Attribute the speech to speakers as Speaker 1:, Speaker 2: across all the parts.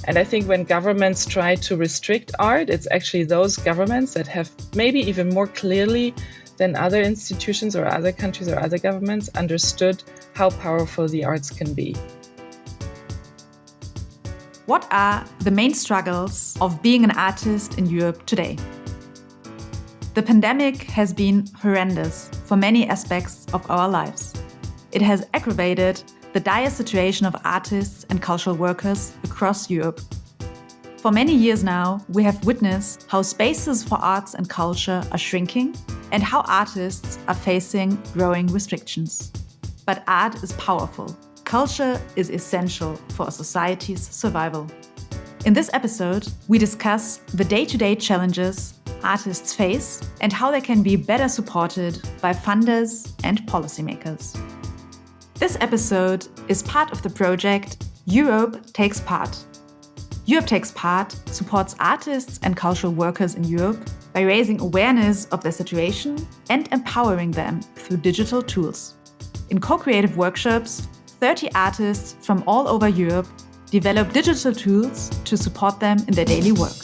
Speaker 1: And I think when governments try to restrict art, it's actually those governments that have maybe even more clearly than other institutions or other countries or other governments understood how powerful the arts can be.
Speaker 2: What are the main struggles of being an artist in Europe today? The pandemic has been horrendous for many aspects of our lives. It has aggravated the dire situation of artists and cultural workers across Europe. For many years now, we have witnessed how spaces for arts and culture are shrinking and how artists are facing growing restrictions. But art is powerful. Culture is essential for a society's survival. In this episode, we discuss the day-to-day challenges artists face and how they can be better supported by funders and policymakers. This episode is part of the project Europe Takes Part. Europe Takes Part supports artists and cultural workers in Europe by raising awareness of their situation and empowering them through digital tools. In co-creative workshops, 30 artists from all over Europe develop digital tools to support them in their daily work.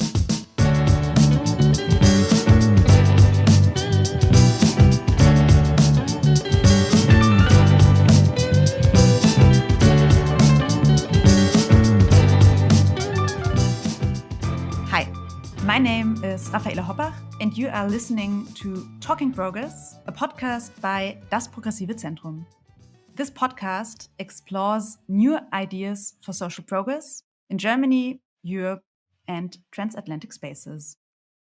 Speaker 2: My name is Raffaele Hoppach, and you are listening to Talking Progress, a podcast by das Progressive Zentrum. This podcast explores new ideas for social progress in Germany, Europe, and transatlantic spaces.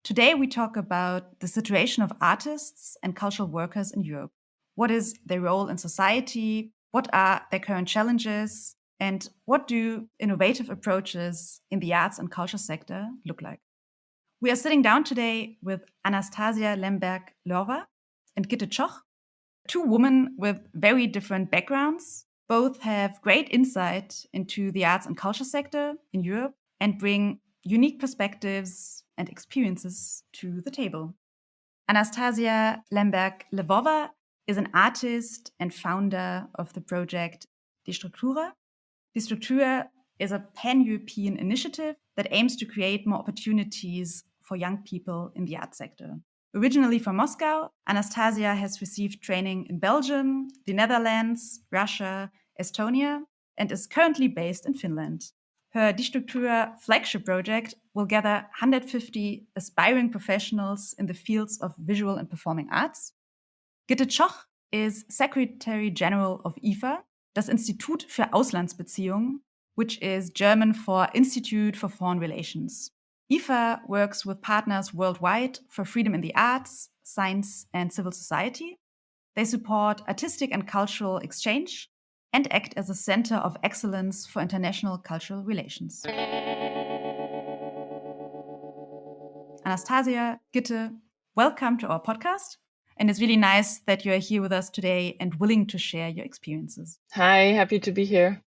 Speaker 2: Today we talk about the situation of artists and cultural workers in Europe. What is their role in society? What are their current challenges? And what do innovative approaches in the arts and culture sector look like? We are sitting down today with Anastasia Lemberg-Lvova and Gitte Zschoch, two women with very different backgrounds. Both have great insight into the arts and culture sector in Europe and bring unique perspectives and experiences to the table. Anastasia Lemberg-Lvova is an artist and founder of the project Structura. Structura is a pan-European initiative that aims to create more opportunities for young people in the art sector. Originally from Moscow, Anastasia has received training in Belgium, the Netherlands, Russia, Estonia, and is currently based in Finland. Her Structura flagship project will gather 150 aspiring professionals in the fields of visual and performing arts. Gitte Zschoch is Secretary General of IFA, das Institut für Auslandsbeziehungen, which is German for Institute for Foreign Relations. IFA works with partners worldwide for freedom in the arts, science, and civil society. They support artistic and cultural exchange and act as a center of excellence for international cultural relations. Anastasia, Gitte, welcome to our podcast. And it's really nice that you're here with us today and willing to share your experiences.
Speaker 1: Hi, happy to be here.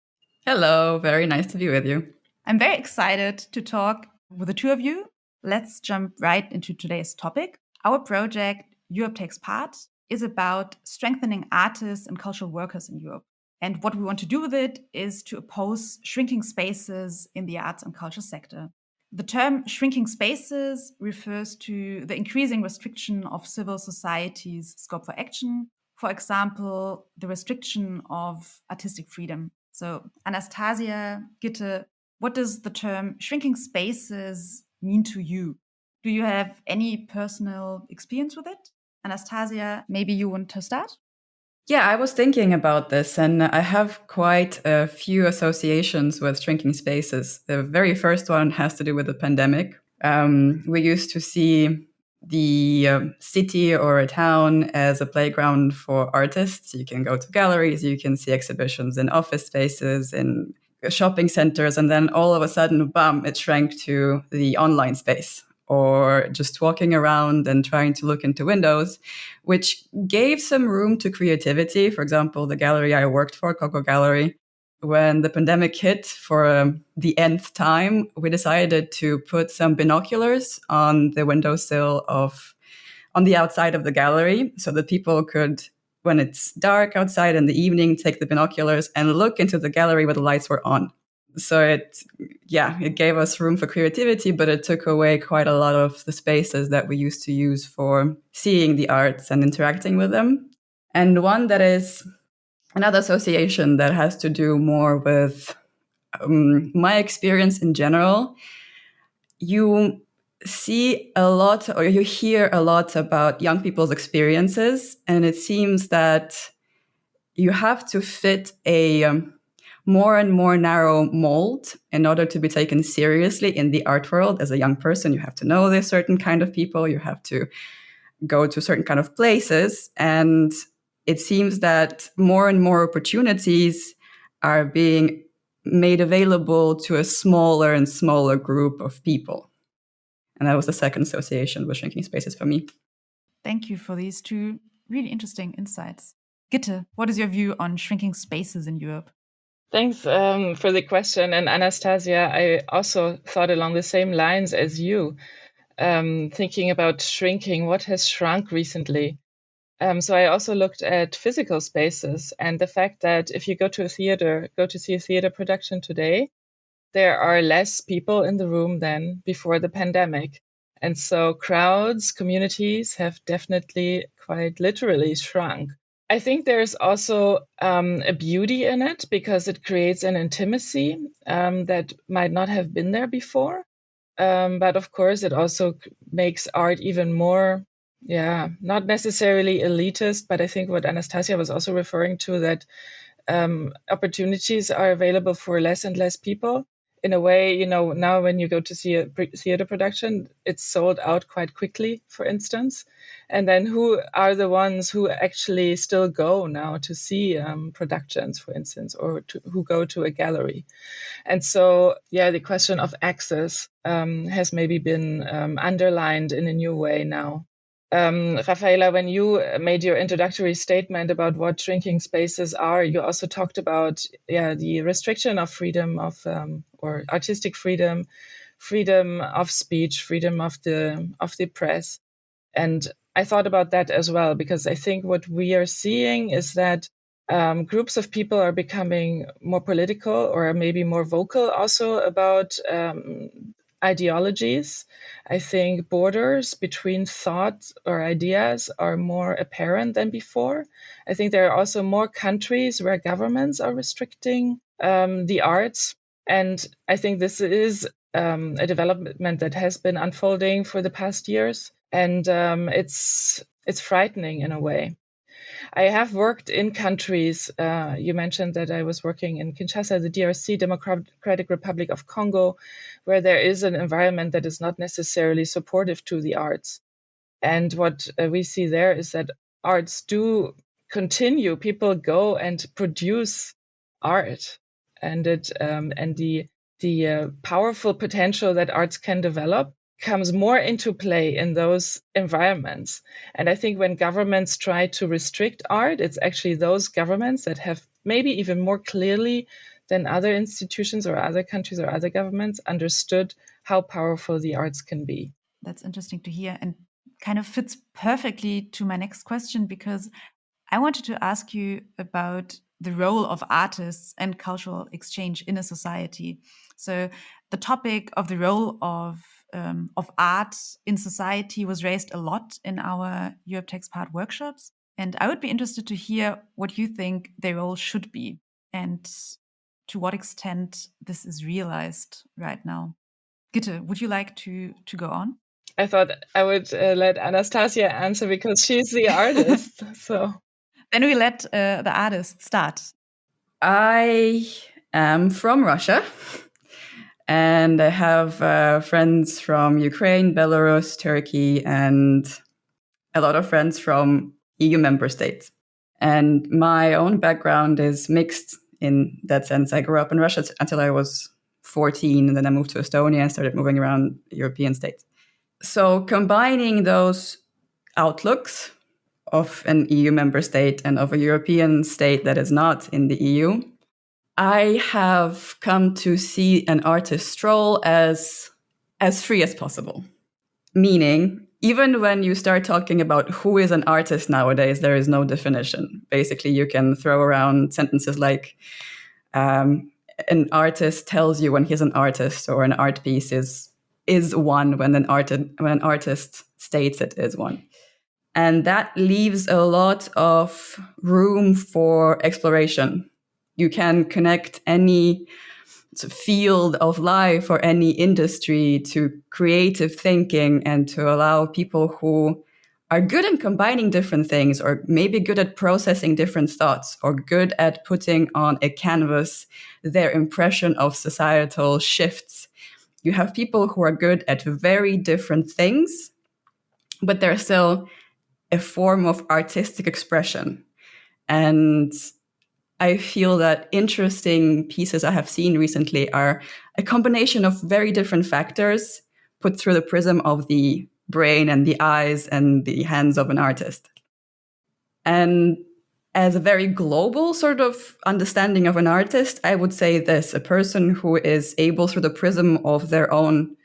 Speaker 3: Hello, very nice to be with you.
Speaker 2: I'm very excited to talk with the two of you. Let's jump right into today's topic. Our project, Europe Takes Part, is about strengthening artists and cultural workers in Europe. And what we want to do with it is to oppose shrinking spaces in the arts and culture sector. The term shrinking spaces refers to the increasing restriction of civil society's scope for action. For example, the restriction of artistic freedom. So, Anastasia, Gitte, what does the term shrinking spaces mean to you? Do you have any personal experience with it? Anastasia, maybe you want to start?
Speaker 3: Yeah, I was thinking about this, and I have quite a few associations with shrinking spaces. The very first one has to do with the pandemic. We used to see the city or a town as a playground for artists. You can go to galleries, you can see exhibitions in office spaces, in shopping centers, and then all of a sudden, bam, it shrank to the online space, or just walking around and trying to look into windows, which gave some room to creativity. For example, the gallery I worked for, Coco Gallery, when the pandemic hit for the nth time, we decided to put some binoculars on the windowsill on the outside of the gallery so that people could, when it's dark outside in the evening, take the binoculars and look into the gallery where the lights were on. So it gave us room for creativity, but it took away quite a lot of the spaces that we used to use for seeing the arts and interacting with them. And one that is another association that has to do more with my experience in general. You see a lot, or you hear a lot about young people's experiences, and it seems that you have to fit a more and more narrow mold in order to be taken seriously in the art world. As a young person, you have to know this certain kind of people, you have to go to certain kind of places, and it seems that more and more opportunities are being made available to a smaller and smaller group of people. And that was the second association with shrinking spaces for me.
Speaker 2: Thank you for these two really interesting insights. Gitte, what is your view on shrinking spaces in Europe?
Speaker 1: Thanks for the question. And Anastasia, I also thought along the same lines as you, thinking about shrinking, what has shrunk recently. So I also looked at physical spaces and the fact that if you go to see a theater production today, there are less people in the room than before the pandemic. And so crowds, communities have definitely quite literally shrunk. I think there's also a beauty in it because it creates an intimacy that might not have been there before. But of course, it also makes art even more, not necessarily elitist, but I think what Anastasia was also referring to, that opportunities are available for less and less people. In a way, now when you go to see a theater production, it's sold out quite quickly, for instance. And then who are the ones who actually still go now to see productions, for instance, or who go to a gallery? And so, the question of access has maybe been underlined in a new way now. Rafaela, when you made your introductory statement about what shrinking spaces are, you also talked about the restriction of freedom of or artistic freedom, freedom of speech, freedom of the press, and I thought about that as well because I think what we are seeing is that groups of people are becoming more political or maybe more vocal also about ideologies. I think borders between thought or ideas are more apparent than before. I think there are also more countries where governments are restricting the arts. And I think this is a development that has been unfolding for the past years. And it's frightening in a way. I have worked in countries, you mentioned that I was working in Kinshasa, the DRC, Democratic Republic of Congo, where there is an environment that is not necessarily supportive to the arts. And what we see there is that arts do continue. People go and produce art, and the powerful potential that arts can develop comes more into play in those environments. And I think when governments try to restrict art, it's actually those governments that have maybe even more clearly than other institutions or other countries or other governments understood how powerful the arts can be.
Speaker 2: That's interesting to hear and kind of fits perfectly to my next question, because I wanted to ask you about the role of artists and cultural exchange in a society. So the topic of the role of art in society was raised a lot in our Europe Takes Part workshops. And I would be interested to hear what you think their role should be and to what extent this is realized right now. Gitte, would you like to go on?
Speaker 1: I thought I would let Anastasia answer because she's the artist. So
Speaker 2: then we let the artist start.
Speaker 3: I am from Russia. And I have friends from Ukraine, Belarus, Turkey, and a lot of friends from EU member states. And my own background is mixed in that sense. I grew up in Russia until I was 14, and then I moved to Estonia and started moving around European states. So combining those outlooks of an EU member state and of a European state that is not in the EU, I have come to see an artist's role as free as possible. Meaning, even when you start talking about who is an artist nowadays, there is no definition. Basically, you can throw around sentences like an artist tells you when he's an artist, or an art piece is one when an artist states it is one. And that leaves a lot of room for exploration. You can connect any field of life or any industry to creative thinking, and to allow people who are good in combining different things, or maybe good at processing different thoughts, or good at putting on a canvas their impression of societal shifts. You have people who are good at very different things, but they're still a form of artistic expression. And I feel that interesting pieces I have seen recently are a combination of very different factors put through the prism of the brain and the eyes and the hands of an artist. And as a very global sort of understanding of an artist, I would say this: a person who is able, through the prism of their own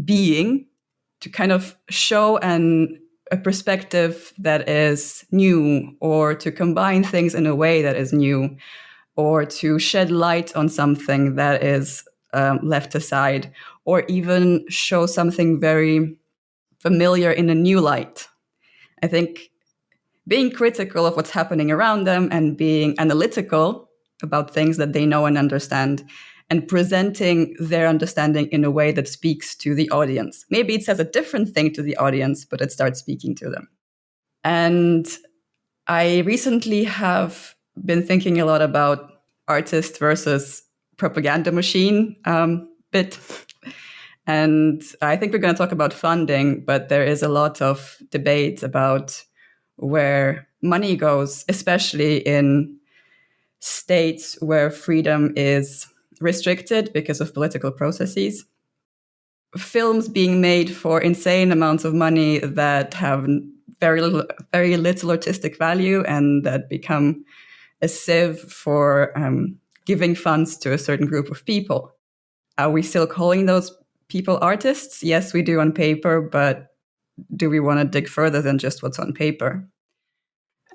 Speaker 3: being, to kind of show a perspective that is new, or to combine things in a way that is new, or to shed light on something that is left aside, or even show something very familiar in a new light. I think being critical of what's happening around them, and being analytical about things that they know and understand, and presenting their understanding in a way that speaks to the audience. Maybe it says a different thing to the audience, but it starts speaking to them. And I recently have been thinking a lot about artist versus propaganda machine bit. And I think we're going to talk about funding, but there is a lot of debate about where money goes, especially in states where freedom is restricted because of political processes. Films being made for insane amounts of money that have very little artistic value, and that become a sieve for giving funds to a certain group of people. Are we still calling those people artists? Yes, we do on paper, but do we want to dig further than just what's on paper?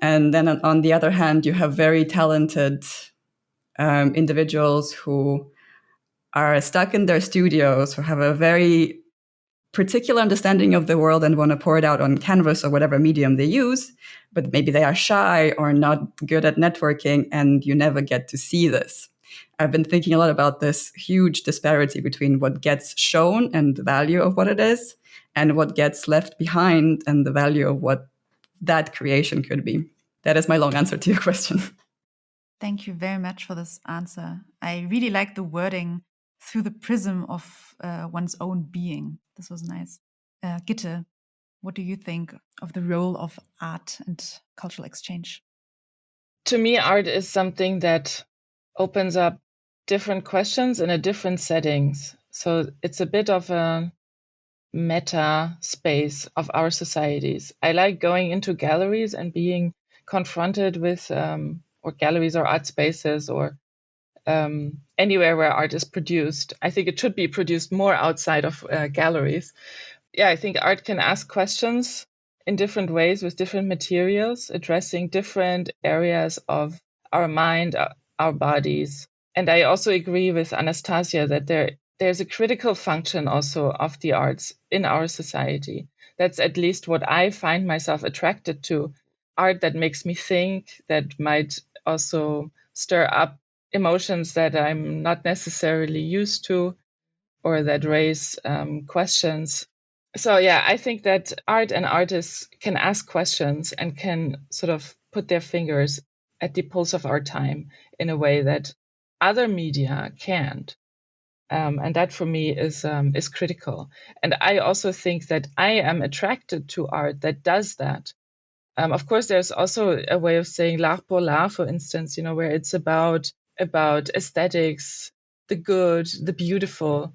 Speaker 3: And then on the other hand, you have very talented individuals who are stuck in their studios, who have a very particular understanding of the world and want to pour it out on canvas or whatever medium they use, but maybe they are shy or not good at networking, and you never get to see this. I've been thinking a lot about this huge disparity between what gets shown and the value of what it is, and what gets left behind and the value of what that creation could be. That is my long answer to your question.
Speaker 2: Thank you very much for this answer. I really like the wording through the prism of one's own being. This was nice. Gitte, what do you think of the role of art and cultural exchange?
Speaker 1: To me, art is something that opens up different questions in a different settings. So it's a bit of a meta space of our societies. I like going into galleries and being confronted with, or galleries or art spaces, or anywhere where art is produced. I think it should be produced more outside of galleries. Yeah, I think art can ask questions in different ways with different materials, addressing different areas of our mind, our bodies. And I also agree with Anastasia that there's a critical function also of the arts in our society. That's at least what I find myself attracted to. Art that makes me think, that might also stir up emotions that I'm not necessarily used to, or that raise questions. So yeah, I think that art and artists can ask questions and can sort of put their fingers at the pulse of our time in a way that other media can't. And that for me is critical. And I also think that I am attracted to art that does that. Of course, there's also a way of saying l'art pour l'art, for instance, where it's about aesthetics, the good, the beautiful.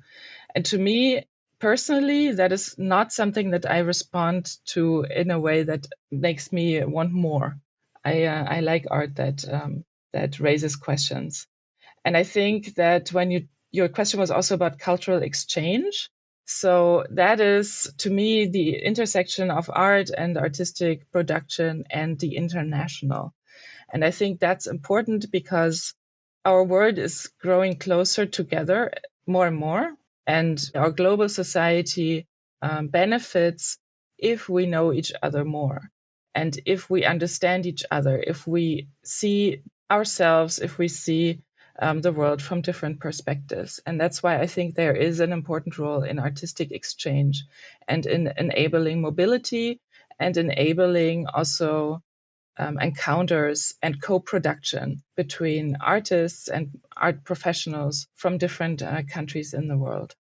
Speaker 1: And to me, personally, that is not something that I respond to in a way that makes me want more. I like art that raises questions. And I think that when your question was also about cultural exchange. So that is, to me, the intersection of art and artistic production and the international. And I think that's important because our world is growing closer together more and more, and our global society benefits if we know each other more, and if we understand each other, if we see ourselves, if we see the world from different perspectives. And that's why I think there is an important role in artistic exchange and in enabling mobility and enabling also encounters and co-production between artists and art professionals from different countries in the world.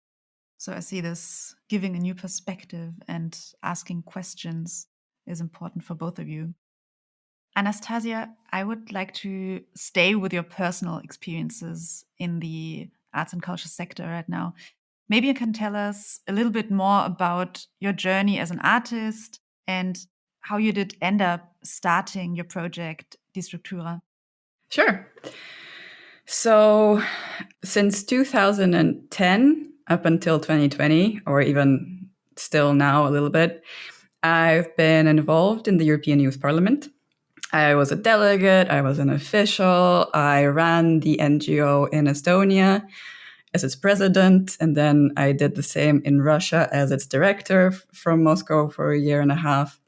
Speaker 2: So I see this giving a new perspective and asking questions is important for both of you. Anastasia, I would like to stay with your personal experiences in the arts and culture sector right now. Maybe you can tell us a little bit more about your journey as an artist and how you did end up starting your project, Die Structura.
Speaker 3: Sure. So since 2010 up until 2020, or even still now a little bit, I've been involved in the European Youth Parliament. I was a delegate, I was an official, I ran the NGO in Estonia as its president, and then I did the same in Russia as its director from Moscow for a year and a half.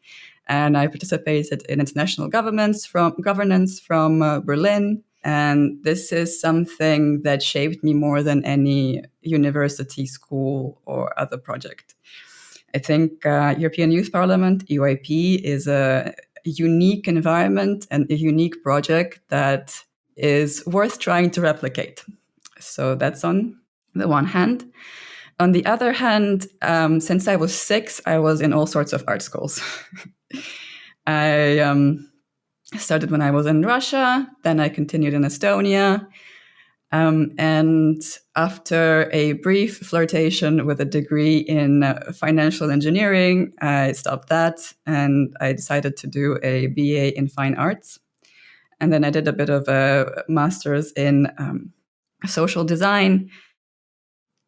Speaker 3: And I participated in international governance from Berlin. And this is something that shaped me more than any university, school, or other project. I think European Youth Parliament, EYP, is a unique environment and a unique project that is worth trying to replicate. So that's on the one hand. On the other hand, since I was 6, I was in all sorts of art schools. I started when I was in Russia, then I continued in Estonia. And after a brief flirtation with a degree in financial engineering, I stopped that and I decided to do a BA in fine arts. And then I did a bit of a master's in social design.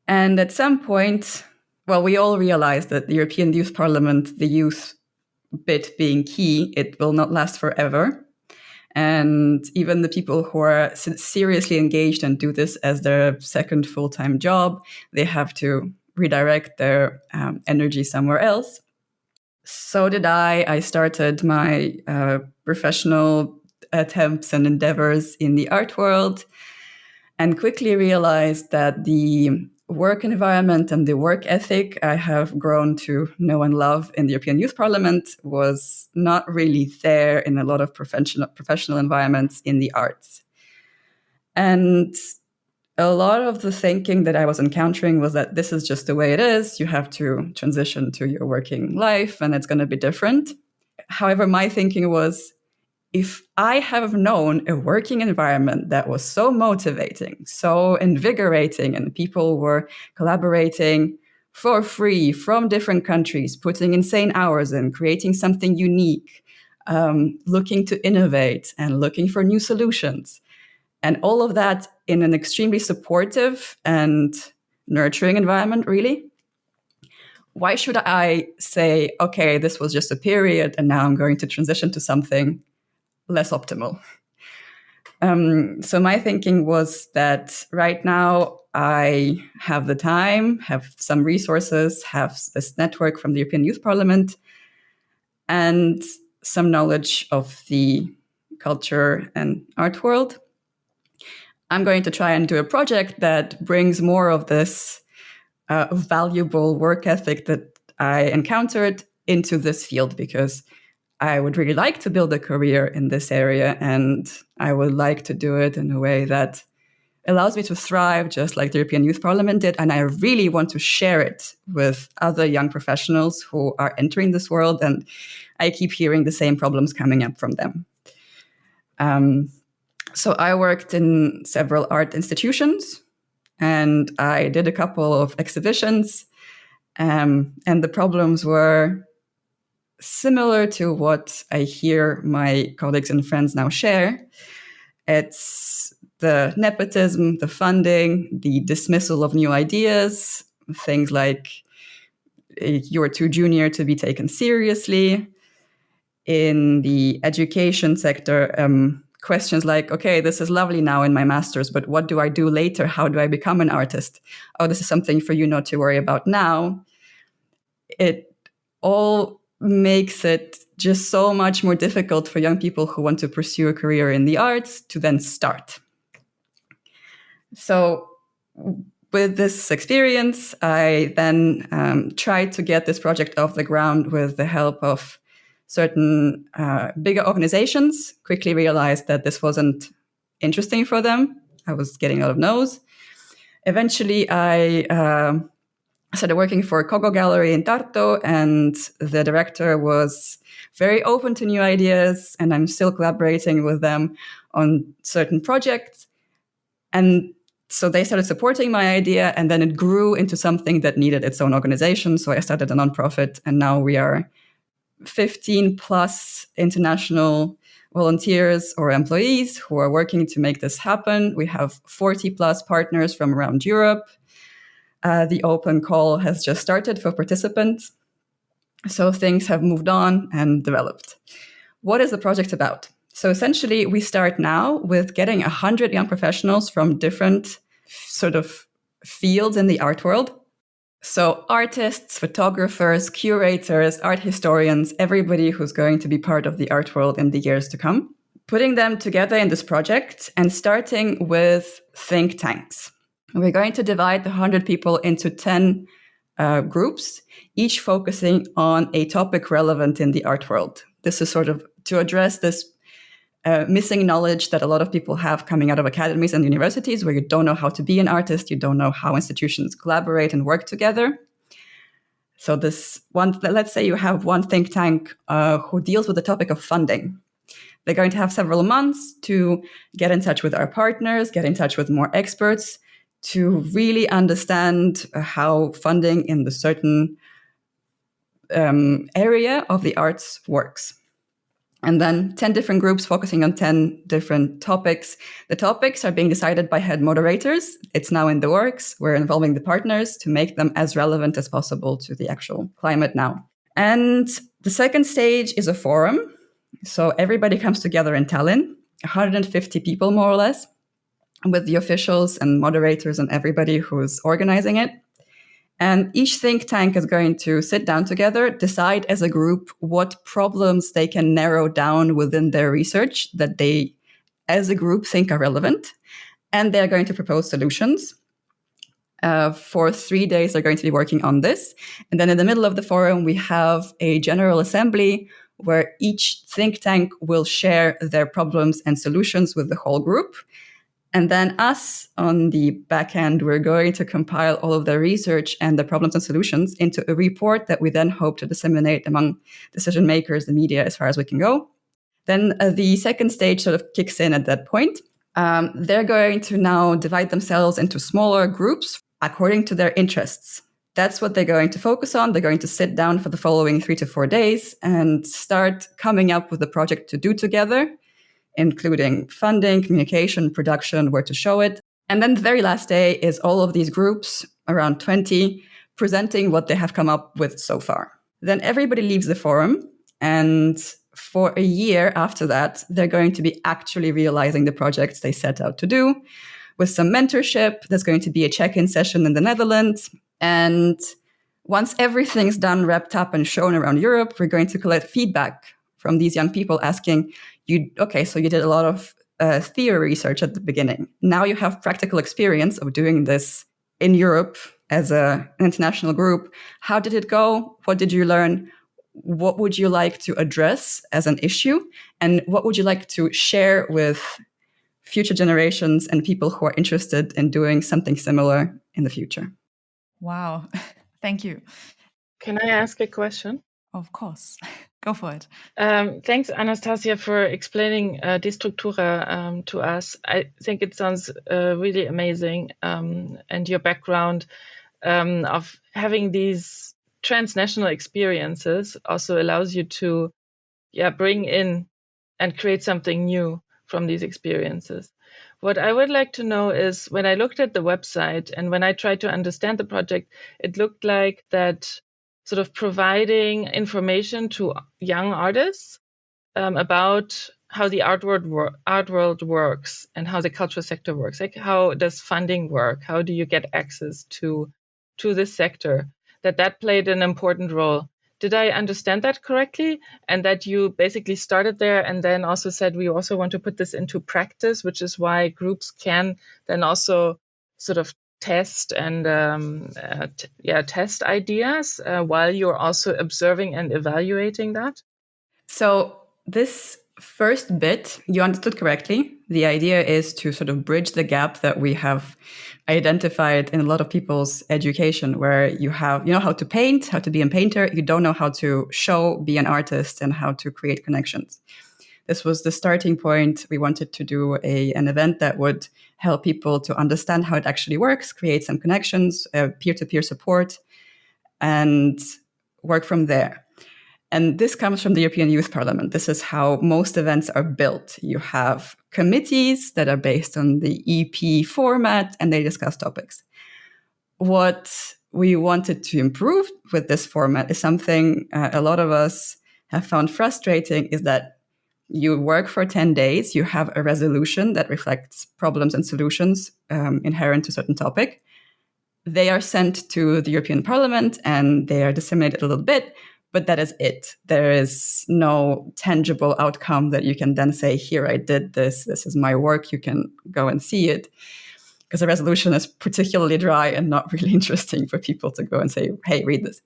Speaker 3: And at some point, well, we all realized that the European Youth Parliament, the youth bit being key, it will not last forever. And even the people who are seriously engaged and do this as their second full-time job, they have to redirect their energy somewhere else. So did I. I started my professional attempts and endeavors in the art world and quickly realized that the work environment and the work ethic I have grown to know and love in the European Youth Parliament was not really there in a lot of professional environments in the arts. And a lot of the thinking that I was encountering was that this is just the way it is. You have to transition to your working life and it's going to be different. However, my thinking was, if I have known a working environment that was so motivating, so invigorating, and people were collaborating for free from different countries, putting insane hours in, creating something unique, looking to innovate and looking for new solutions, and all of that in an extremely supportive and nurturing environment, really, why should I say, okay, this was just a period and now I'm going to transition to something less optimal? So my thinking was that right now I have the time, have some resources, have this network from the European Youth Parliament, and some knowledge of the culture and art world. I'm going to try and do a project that brings more of this valuable work ethic that I encountered into this field, because I would really like to build a career in this area, and I would like to do it in a way that allows me to thrive just like the European Youth Parliament did. And I really want to share it with other young professionals who are entering this world. And I keep hearing the same problems coming up from them. So I worked in several art institutions and I did a couple of exhibitions. And the problems were similar to what I hear my colleagues and friends now share. It's the nepotism, the funding, the dismissal of new ideas, things like you're too junior to be taken seriously. In the education sector, questions like, okay, this is lovely now in my master's, but what do I do later? How do I become an artist? Oh, this is something for you not to worry about now. It all makes it just so much more difficult for young people who want to pursue a career in the arts to then start. So with this experience, I then tried to get this project off the ground with the help of certain bigger organizations. Quickly realized that this wasn't interesting for them. I was getting a lot of no's. Eventually, I started working for a Kogo gallery in Tartu, and the director was very open to new ideas, and I'm still collaborating with them on certain projects. And so they started supporting my idea, and then it grew into something that needed its own organization. So I started a nonprofit, and now we are 15 plus international volunteers or employees who are working to make this happen. We have 40 plus partners from around Europe. The open call has just started for participants. So things have moved on and developed. What is the project about? So essentially, we start now with getting 100 young professionals from different sort of fields in the art world. So artists, photographers, curators, art historians, everybody who's going to be part of the art world in the years to come, putting them together in this project and starting with think tanks. We're going to divide the 100 people into 10 groups, each focusing on a topic relevant in the art world. This is sort of to address this missing knowledge that a lot of people have coming out of academies and universities, where you don't know how to be an artist, you don't know how institutions collaborate and work together. So let's say you have one think tank who deals with the topic of funding. They're going to have several months to get in touch with our partners, get in touch with more experts, to really understand how funding in the certain area of the arts works. And then 10 different groups focusing on 10 different topics. The topics are being decided by head moderators. It's now in the works. We're involving the partners to make them as relevant as possible to the actual climate now. And the second stage is a forum. So everybody comes together in Tallinn, 150 people more or less, with the officials and moderators and everybody who's organizing it. And each think tank is going to sit down together, decide as a group what problems they can narrow down within their research that they, as a group, think are relevant. And they're going to propose solutions. For 3 days, they're going to be working on this. And then in the middle of the forum, we have a general assembly where each think tank will share their problems and solutions with the whole group. And then us on the back end, we're going to compile all of the research and the problems and solutions into a report that we then hope to disseminate among decision makers, the media, as far as we can go. Then the second stage sort of kicks in at that point. They're going to now divide themselves into smaller groups according to their interests. That's what they're going to focus on. They're going to sit down for the following 3 to 4 days and start coming up with a project to do together, including funding, communication, production, where to show it. And then the very last day is all of these groups, around 20, presenting what they have come up with so far. Then everybody leaves the forum, and for a year after that, they're going to be actually realizing the projects they set out to do, with some mentorship. There's going to be a check-in session in the Netherlands. And once everything's done, wrapped up, and shown around Europe, we're going to collect feedback from these young people asking, so you did a lot of theory research at the beginning. Now you have practical experience of doing this in Europe as an international group. How did it go? What did you learn? What would you like to address as an issue? And what would you like to share with future generations and people who are interested in doing something similar in the future?
Speaker 2: Wow. Thank you.
Speaker 1: Can I ask a question?
Speaker 2: Of course. Go for it.
Speaker 1: Thanks, Anastasia, for explaining Die Structura to us. I think it sounds really amazing. And your background of having these transnational experiences also allows you to bring in and create something new from these experiences. What I would like to know is, when I looked at the website and when I tried to understand the project, it looked like that sort of providing information to young artists about how the art world works and how the cultural sector works. Like, how does funding work? How do you get access to this sector? That played an important role. Did I understand that correctly? And that you basically started there and then also said, we also want to put this into practice, which is why groups can then also sort of test and test ideas while you're also observing and evaluating that?
Speaker 3: So this first bit, you understood correctly. The idea is to sort of bridge the gap that we have identified in a lot of people's education, where you know how to paint, how to be a painter, you don't know how to be an artist, and how to create connections. This was the starting point. We wanted to do an event that would help people to understand how it actually works, create some connections, peer-to-peer support, and work from there. And this comes from the European Youth Parliament. This is how most events are built. You have committees that are based on the EP format, and they discuss topics. What we wanted to improve with this format is something a lot of us have found frustrating, is that you work for 10 days, you have a resolution that reflects problems and solutions inherent to a certain topic. They are sent to the European Parliament and they are disseminated a little bit, but that is it. There is no tangible outcome that you can then say, here, I did this. This is my work. You can go and see it. Because the resolution is particularly dry and not really interesting for people to go and say, hey, read this.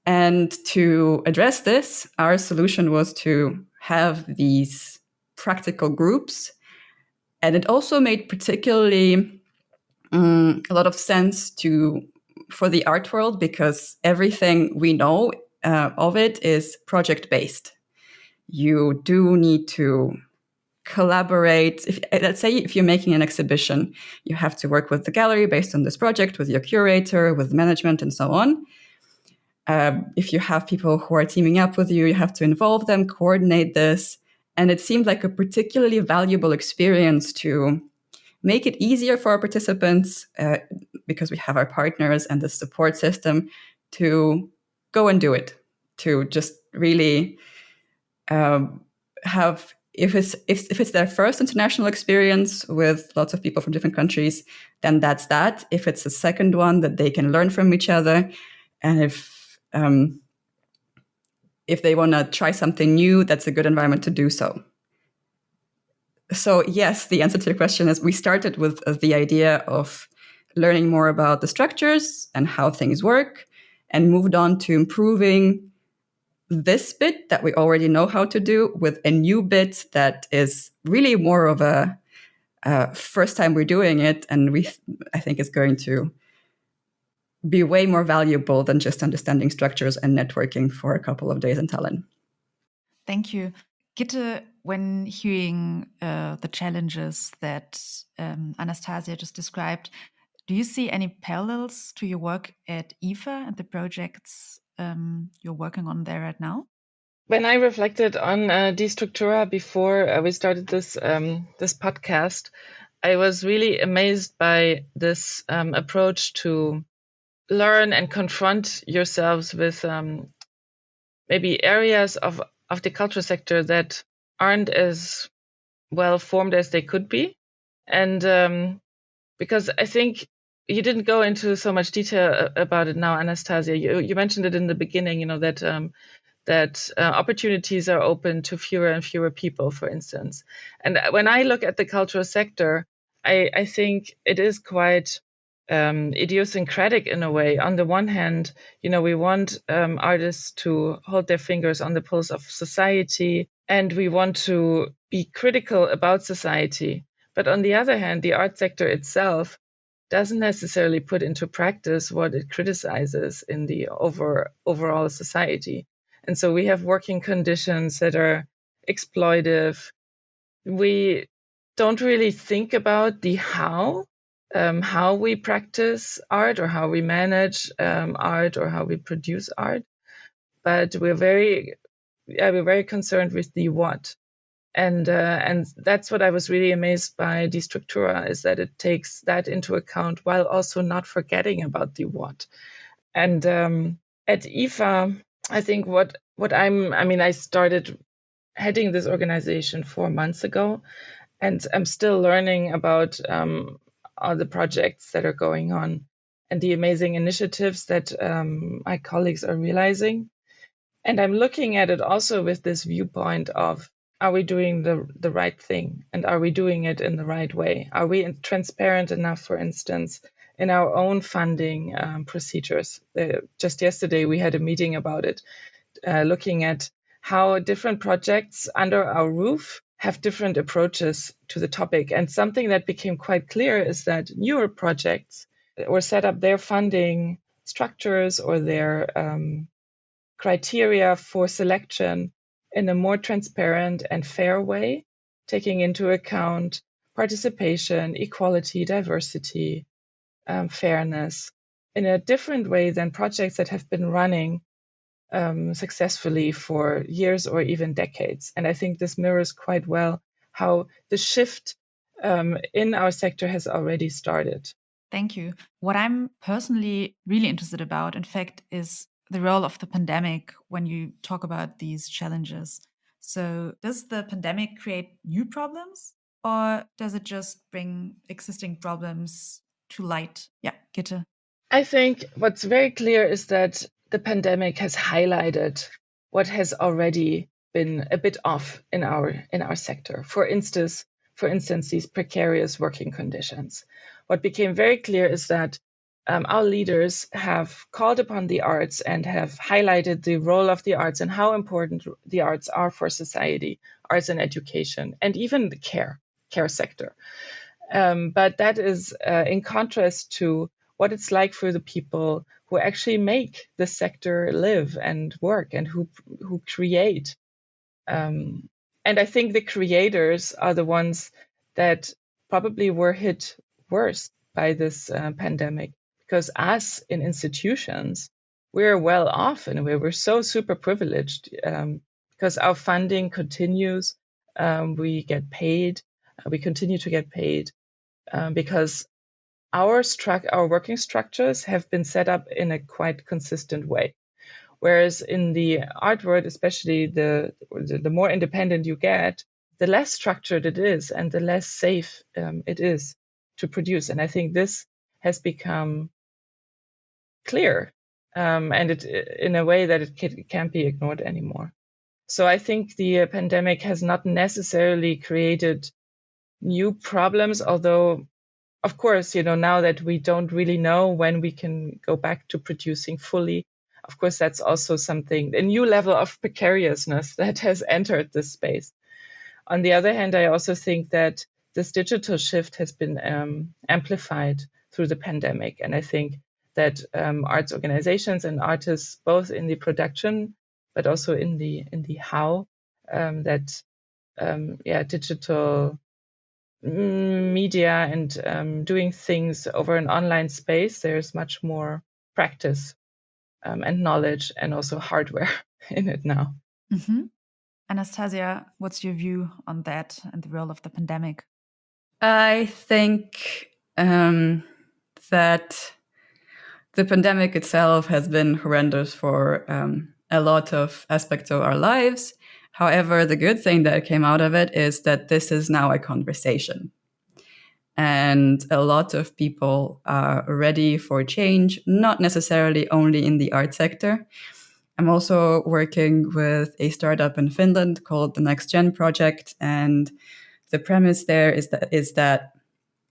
Speaker 3: And to address this, our solution was to have these practical groups. And it also made particularly a lot of sense for the art world, because everything we know of it is project-based. You do need to collaborate. Let's say if you're making an exhibition, you have to work with the gallery based on this project, with your curator, with management, and so on. If you have people who are teaming up with you, you have to involve them, coordinate this. And it seemed like a particularly valuable experience to make it easier for our participants, because we have our partners and the support system, to go and do it, to just really have, if it's their first international experience with lots of people from different countries, then that's that. If it's a second one, that they can learn from each other. And if they want to try something new, that's a good environment to do so. So yes, the answer to your question is we started with the idea of learning more about the structures and how things work, and moved on to improving this bit that we already know how to do with a new bit that is really more of a first time we're doing it. And I think is going to be way more valuable than just understanding structures and networking for a couple of days in Tallinn.
Speaker 2: Thank you. Gitte, when hearing the challenges that Anastasia just described, do you see any parallels to your work at IFA and the projects you're working on there right now?
Speaker 1: When I reflected on Structura before we started this podcast, I was really amazed by this approach to learn and confront yourselves with maybe areas of the cultural sector that aren't as well formed as they could be. And because I think you didn't go into so much detail about it now, Anastasia. You mentioned it in the beginning, that opportunities are open to fewer and fewer people, for instance. And when I look at the cultural sector, I think it is quite idiosyncratic in a way. On the one hand, we want artists to hold their fingers on the pulse of society, and we want to be critical about society. But on the other hand, the art sector itself doesn't necessarily put into practice what it criticizes in the overall society. And so we have working conditions that are exploitive. We don't really think about the how we practice art, or how we manage art, or how we produce art. But we're very concerned with the what. And that's what I was really amazed by Structura, is that it takes that into account while also not forgetting about the what. And at IFA, I think I started heading this organization 4 months ago, and I'm still learning about all the projects that are going on and the amazing initiatives that my colleagues are realizing. And I'm looking at it also with this viewpoint of, are we doing the right thing? And are we doing it in the right way? Are we transparent enough, for instance, in our own funding procedures? Just yesterday, we had a meeting about it, looking at how different projects under our roof have different approaches to the topic. And something that became quite clear is that newer projects or set up their funding structures or their criteria for selection in a more transparent and fair way, taking into account participation, equality, diversity, fairness, in a different way than projects that have been running successfully for years or even decades. And I think this mirrors quite well how the shift in our sector has already started.
Speaker 2: Thank you. What I'm personally really interested about, in fact, is the role of the pandemic when you talk about these challenges. So does the pandemic create new problems, or does it just bring existing problems to light? Yeah, Gitte.
Speaker 1: I think what's very clear is that the pandemic has highlighted what has already been a bit off in our sector. For instance, these precarious working conditions. What became very clear is that our leaders have called upon the arts and have highlighted the role of the arts and how important the arts are for society, arts and education, and even the care sector. But that is in contrast to what it's like for the people who actually make the sector live and work and who create. And I think the creators are the ones that probably were hit worst by this pandemic, because us in institutions, we're well off and we're so super privileged because our funding continues. We get paid. We continue to get paid because our working structures have been set up in a quite consistent way. Whereas in the art world, especially the more independent you get, the less structured it is and the less safe it is to produce. And I think this has become clear and it in a way that it can't be ignored anymore. So I think the pandemic has not necessarily created new problems, although of course, now that we don't really know when we can go back to producing fully, of course, that's also something, a new level of precariousness that has entered this space. On the other hand, I also think that this digital shift has been amplified through the pandemic. And I think that arts organizations and artists, both in the production, but also in the how, digital media and doing things over an online space, there's much more practice and knowledge and also hardware in it now.
Speaker 2: Mm-hmm. Anastasia, what's your view on that and the role of the pandemic?
Speaker 3: I think that the pandemic itself has been horrendous for a lot of aspects of our lives. However, the good thing that came out of it is that this is now a conversation. And a lot of people are ready for change, not necessarily only in the art sector. I'm also working with a startup in Finland called the Next Gen Project. And the premise there is that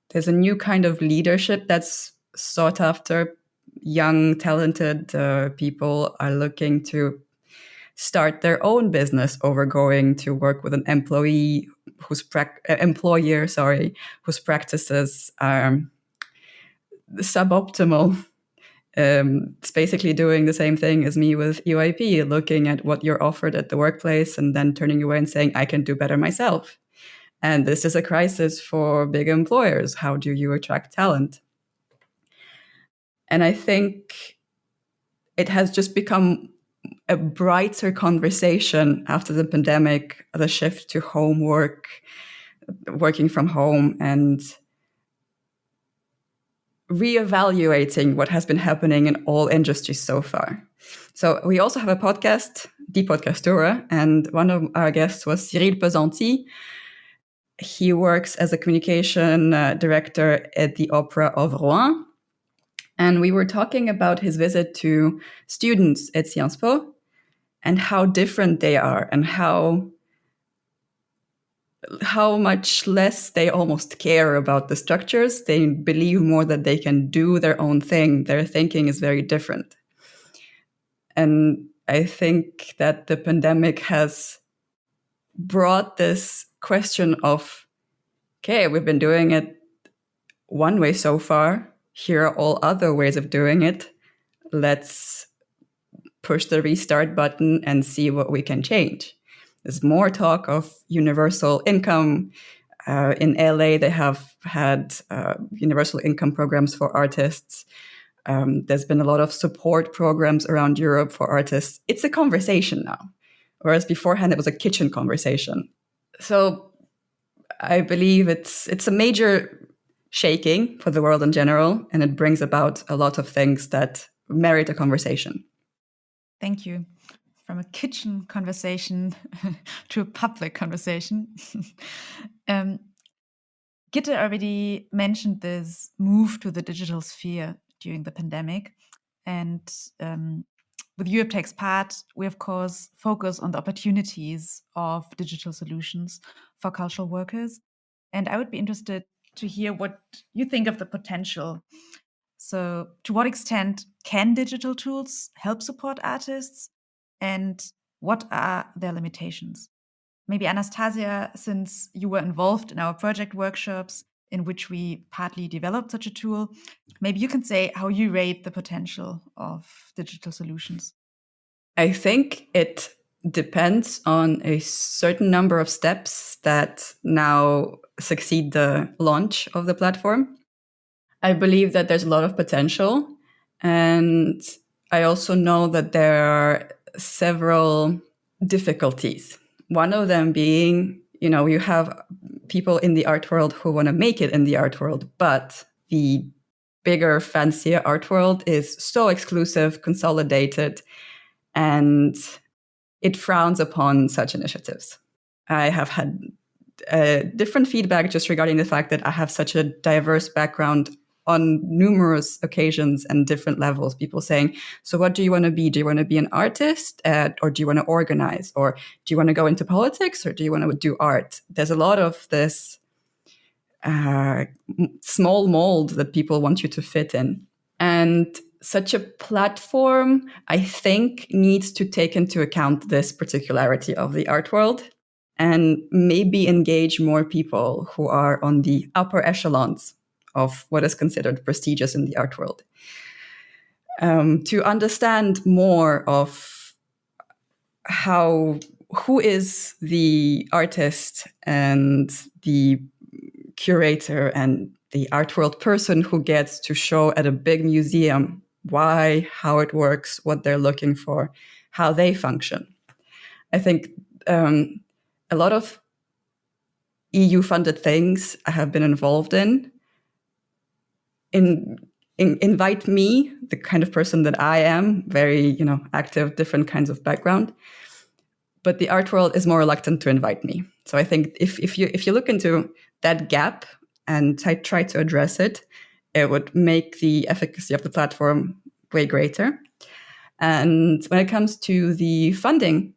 Speaker 3: there's a new kind of leadership that's sought after. Young, talented people are looking to start their own business over going to work with an employer whose practices are suboptimal. It's basically doing the same thing as me with UIP, looking at what you're offered at the workplace and then turning away and saying, I can do better myself. And this is a crisis for big employers. How do you attract talent? And I think it has just become a brighter conversation after the pandemic, the shift to homework, working from home, and reevaluating what has been happening in all industries so far. So we also have a podcast the Structura, and one of our guests was Cyril Pesanti. He works as a communication director at the Opera of Rouen. And we were talking about his visit to students at Sciences Po and how different they are and how much less they almost care about the structures. They believe more that they can do their own thing. Their thinking is very different. And I think that the pandemic has brought this question of, okay, we've been doing it one way so far. Here are all other ways of doing it. Let's push the restart button and see what we can change. There's more talk of universal income. In LA, they have had universal income programs for artists. There's been a lot of support programs around Europe for artists. It's a conversation now, whereas beforehand it was a kitchen conversation. So I believe it's a major shaking for the world in general, and it brings about a lot of things that merit a conversation.
Speaker 2: Thank you. From a kitchen conversation to a public conversation. Gitte already mentioned this move to the digital sphere during the pandemic. And with Europe Takes Part, we, of course, focus on the opportunities of digital solutions for cultural workers. And I would be interested to hear what you think of the potential. So to what extent can digital tools help support artists, and what are their limitations? Maybe Anastasia, since you were involved in our project workshops in which we partly developed such a tool, maybe you can say how you rate the potential of digital solutions.
Speaker 3: I think it depends on a certain number of steps that now succeed the launch of the platform. I believe that there's a lot of potential, and I also know that there are several difficulties. One of them being, you have people in the art world who want to make it in the art world, but the bigger, fancier art world is so exclusive, consolidated, and it frowns upon such initiatives. I have had different feedback just regarding the fact that I have such a diverse background on numerous occasions and different levels. People saying, so what do you want to be? Do you want to be an artist or do you want to organize? Or do you want to go into politics or do you want to do art? There's a lot of this small mold that people want you to fit in. And such a platform, I think, needs to take into account this particularity of the art world and maybe engage more people who are on the upper echelons of what is considered prestigious in the art world. To understand more of who is the artist and the curator and the art world person who gets to show at a big museum why, how it works, what they're looking for, how they function. I think a lot of EU-funded things I have been involved in invite me, the kind of person that I am, very active, different kinds of background. But the art world is more reluctant to invite me. So I think if you look into that gap and try to address it, it would make the efficacy of the platform way greater. And when it comes to the funding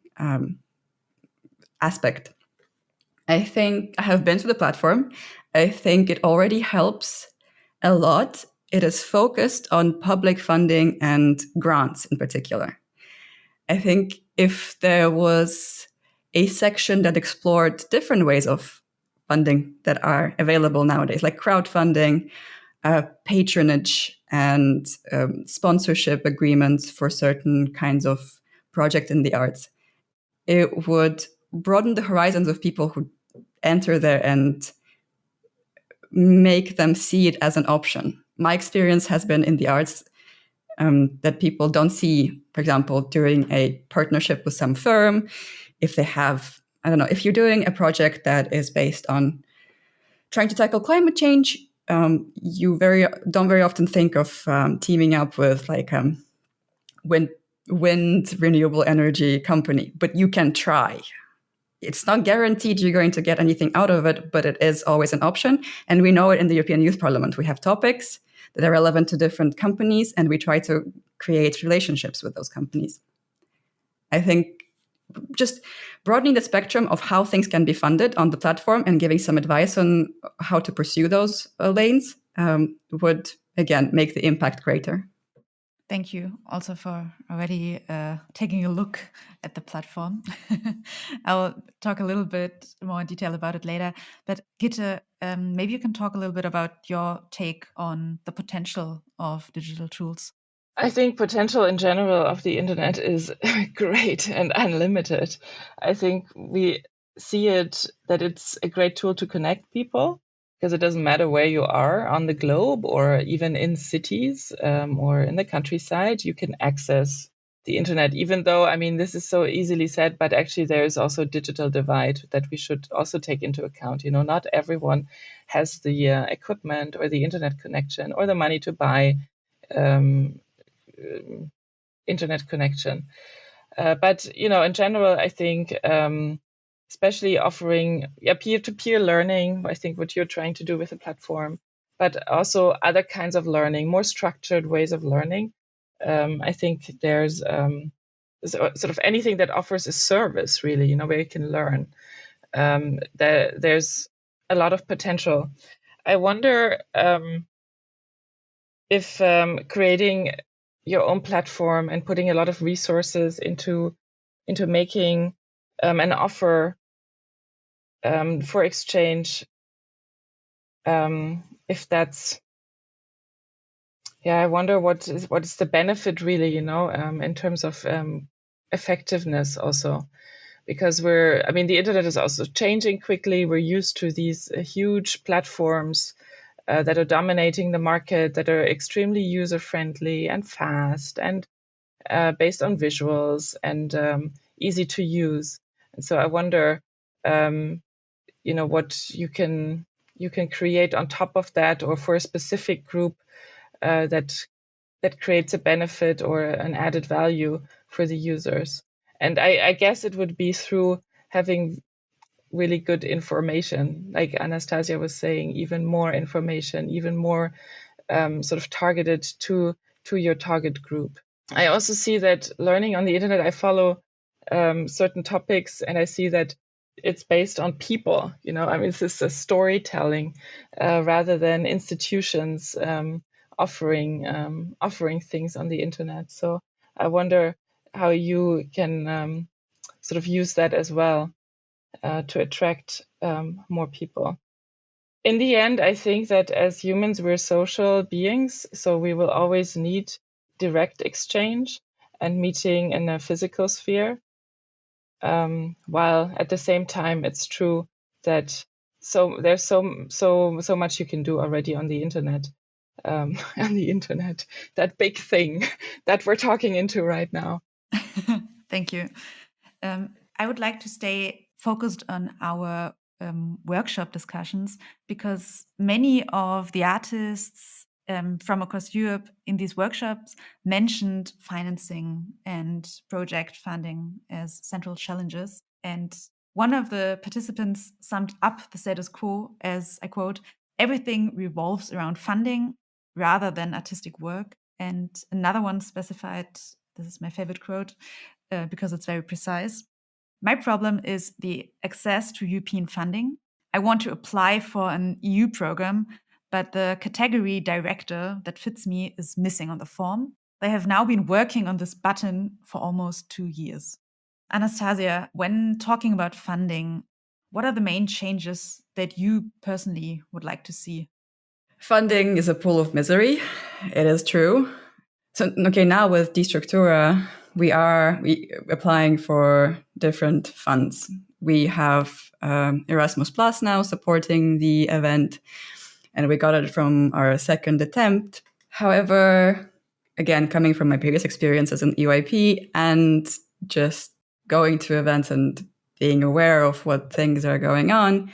Speaker 3: aspect, I think I have been to the platform. I think it already helps a lot. It is focused on public funding and grants in particular. I think if there was a section that explored different ways of funding that are available nowadays, like crowdfunding, patronage, and sponsorship agreements for certain kinds of projects in the arts, it would broaden the horizons of people who enter there and make them see it as an option. My experience has been in the arts that people don't see, for example, during a partnership with some firm, if they have, if you're doing a project that is based on trying to tackle climate change, you don't very often think of teaming up with wind wind renewable energy company, but you can try. It's not guaranteed you're going to get anything out of it, but it is always an option. And we know it in the European Youth Parliament. We have topics that are relevant to different companies, and we try to create relationships with those companies. I think just broadening the spectrum of how things can be funded on the platform and giving some advice on how to pursue those lanes would, again, make the impact greater.
Speaker 2: Thank you also for already taking a look at the platform. I'll talk a little bit more in detail about it later. But Gitte, maybe you can talk a little bit about your take on the potential of digital tools.
Speaker 1: I think potential in general of the internet is great and unlimited. I think we see it that it's a great tool to connect people, because it doesn't matter where you are on the globe or even in cities or in the countryside, you can access the internet, even though, I mean, this is so easily said, but actually there is also a digital divide that we should also take into account. You know, not everyone has the equipment or the internet connection or the money to buy internet connection. But, you know, in general, I think especially offering peer-to-peer learning, I think what you're trying to do with the platform, but also other kinds of learning, more structured ways of learning. I think there's sort of anything that offers a service, really, you know, where you can learn. There's a lot of potential. I wonder if creating your own platform and putting a lot of resources into making an offer for exchange, if that's, I wonder what is the benefit really, you know, in terms of effectiveness also, because the internet is also changing quickly. We're used to these huge platforms that are dominating the market, that are extremely user-friendly and fast and based on visuals and easy to use. And so I wonder, you know, what you can create on top of that, or for a specific group that creates a benefit or an added value for the users. And I guess it would be through having really good information, like Anastasia was saying, even more information, even more sort of targeted to your target group. I also see that learning on the internet, I follow certain topics, and I see that it's based on people. You know, I mean, this is a storytelling rather than institutions offering things on the internet. So I wonder how you can sort of use that as well to attract more people. In the end, I think that as humans, we're social beings, so we will always need direct exchange and meeting in a physical sphere. While at the same time, it's true that there's so much you can do already on the internet. On the internet, that big thing that we're talking into right now.
Speaker 2: Thank you. I would like to stay focused on our workshop discussions, because many of the artists from across Europe in these workshops mentioned financing and project funding as central challenges. And one of the participants summed up the status quo as, I quote, "Everything revolves around funding rather than artistic work." And another one specified, this is my favorite quote, because it's very precise: "My problem is the access to European funding. I want to apply for an EU program, but the category director that fits me is missing on the form. They have now been working on this button for almost 2 years." Anastasia, when talking about funding, what are the main changes that you personally would like to see?
Speaker 3: Funding is a pool of misery. It is true. So, okay, now with Structura, we are applying for different funds. We have Erasmus Plus now supporting the event, and we got it from our second attempt. However, again, coming from my previous experience as an EYP and just going to events and being aware of what things are going on,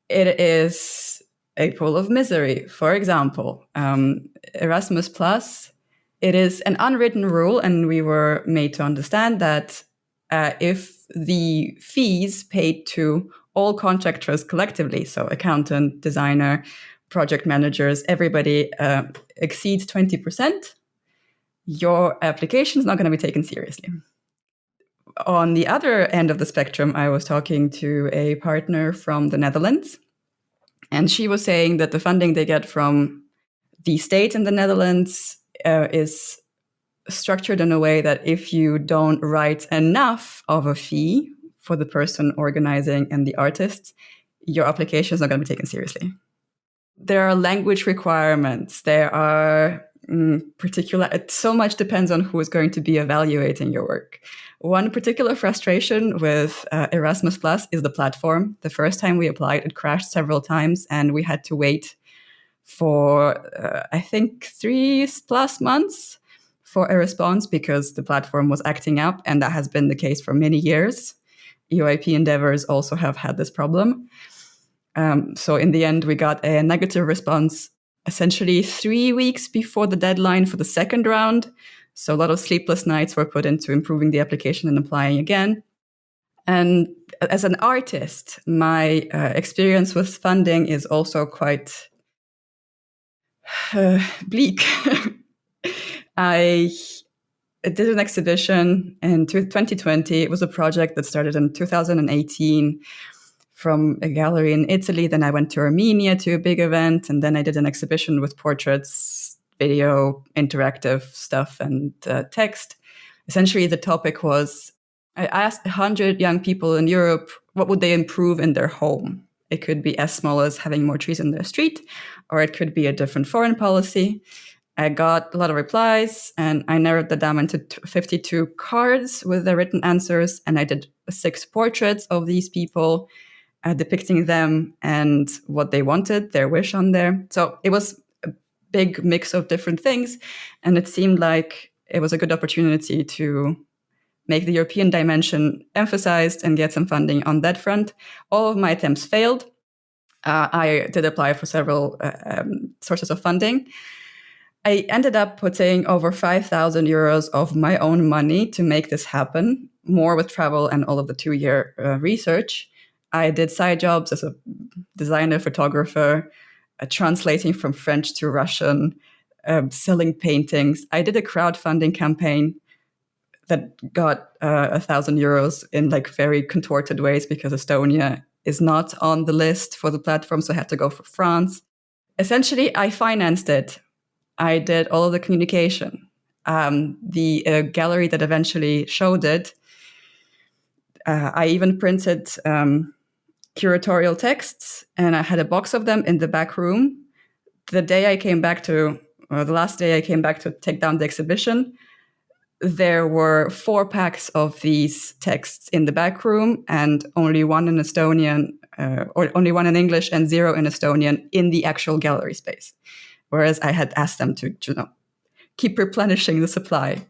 Speaker 3: it is a pool of misery. For example, Erasmus Plus it is an unwritten rule, and we were made to understand that if the fees paid to all contractors collectively, so accountant, designer, project managers, everybody exceeds 20%, your application is not going to be taken seriously. On the other end of the spectrum, I was talking to a partner from the Netherlands, and she was saying that the funding they get from the state in the Netherlands is structured in a way that if you don't write enough of a fee for the person organizing and the artists, your application is not going to be taken seriously. There are language requirements. There are so much depends on who is going to be evaluating your work. One particular frustration with Erasmus Plus is the platform. The first time we applied, it crashed several times, and we had to wait for, I think, 3+ months for a response because the platform was acting up, and that has been the case for many years. EOIP endeavors also have had this problem. So in the end, we got a negative response essentially 3 weeks before the deadline for the second round. So a lot of sleepless nights were put into improving the application and applying again. And as an artist, my experience with funding is also quite bleak. I did an exhibition in 2020. It was a project that started in 2018 from a gallery in Italy. Then I went to Armenia to a big event. And then I did an exhibition with portraits, video, interactive stuff, and text. Essentially, the topic was, I asked 100 young people in Europe, what would they improve in their home? It could be as small as having more trees in their street, or it could be a different foreign policy. I got a lot of replies, and I narrowed that down into 52 cards with the written answers. And I did 6 portraits of these people, depicting them and what they wanted, their wish on there. So it was a big mix of different things. And it seemed like it was a good opportunity to make the European dimension emphasized and get some funding on that front. All of my attempts failed. I did apply for several sources of funding. I ended up putting over 5,000 euros of my own money to make this happen, more with travel and all of the 2-year research. I did side jobs as a designer, photographer, translating from French to Russian, selling paintings. I did a crowdfunding campaign that got 1,000 euros in like very contorted ways because Estonia is not on the list for the platform, so I had to go for France. Essentially, I financed it. I did all of the communication. The gallery that eventually showed it, I even printed curatorial texts, and I had a box of them in the back room. The last day I came back to take down the exhibition, there were 4 packs of these texts in the back room, and only one in Estonian, or only one in English and 0 in Estonian in the actual gallery space. Whereas I had asked them to keep replenishing the supply.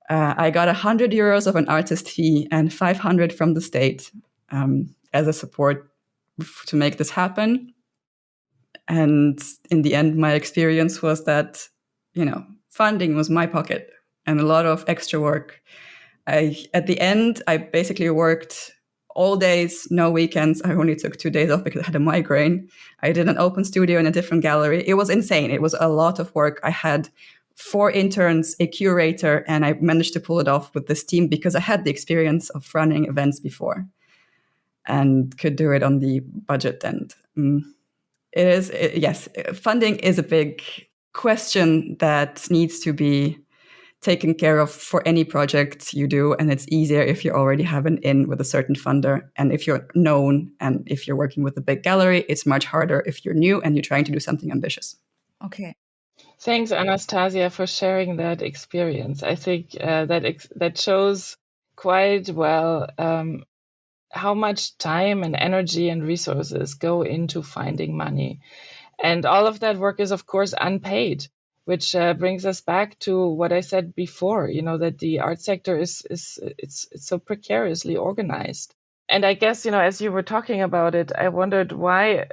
Speaker 3: I got 100 euros of an artist fee and 500 from the state as a support to make this happen. And in the end, my experience was that, funding was my pocket and a lot of extra work. At the end, I basically worked all days, no weekends. I only took 2 days off because I had a migraine. I did an open studio in a different gallery. It was insane. It was a lot of work. I had 4 interns, a curator, and I managed to pull it off with this team because I had the experience of running events before and could do it on the budget end. Yes, funding is a big question that needs to be taken care of for any project you do. And it's easier if you already have an in with a certain funder. And if you're known and if you're working with a big gallery, it's much harder if you're new and you're trying to do something ambitious.
Speaker 2: Okay.
Speaker 1: Thanks, Anastasia, for sharing that experience. I think that shows quite well how much time and energy and resources go into finding money. And all of that work is, of course, unpaid, which brings us back to what I said before, that the art sector is so precariously organized. And I guess, as you were talking about it, I wondered why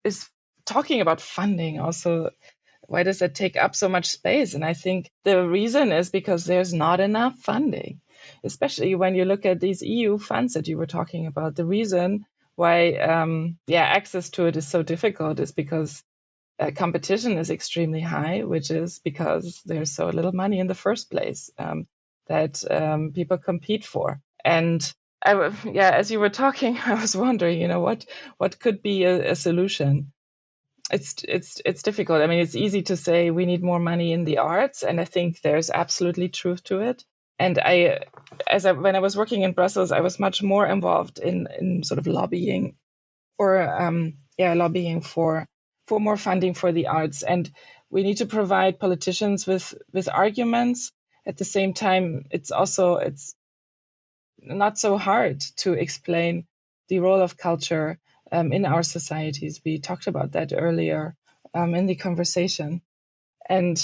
Speaker 1: is talking about funding also why does that take up so much space? And I think the reason is because there's not enough funding, especially when you look at these EU funds that you were talking about. The reason why access to it is so difficult is because competition is extremely high, which is because there's so little money in the first place that people compete for. And as you were talking, I was wondering, what could be a solution? It's difficult. I mean, it's easy to say we need more money in the arts, and I think there's absolutely truth to it. And when I was working in Brussels, I was much more involved in sort of lobbying, lobbying for more funding for the arts. And we need to provide politicians with arguments. At the same time, it's not so hard to explain the role of culture in our societies. We talked about that earlier in the conversation. And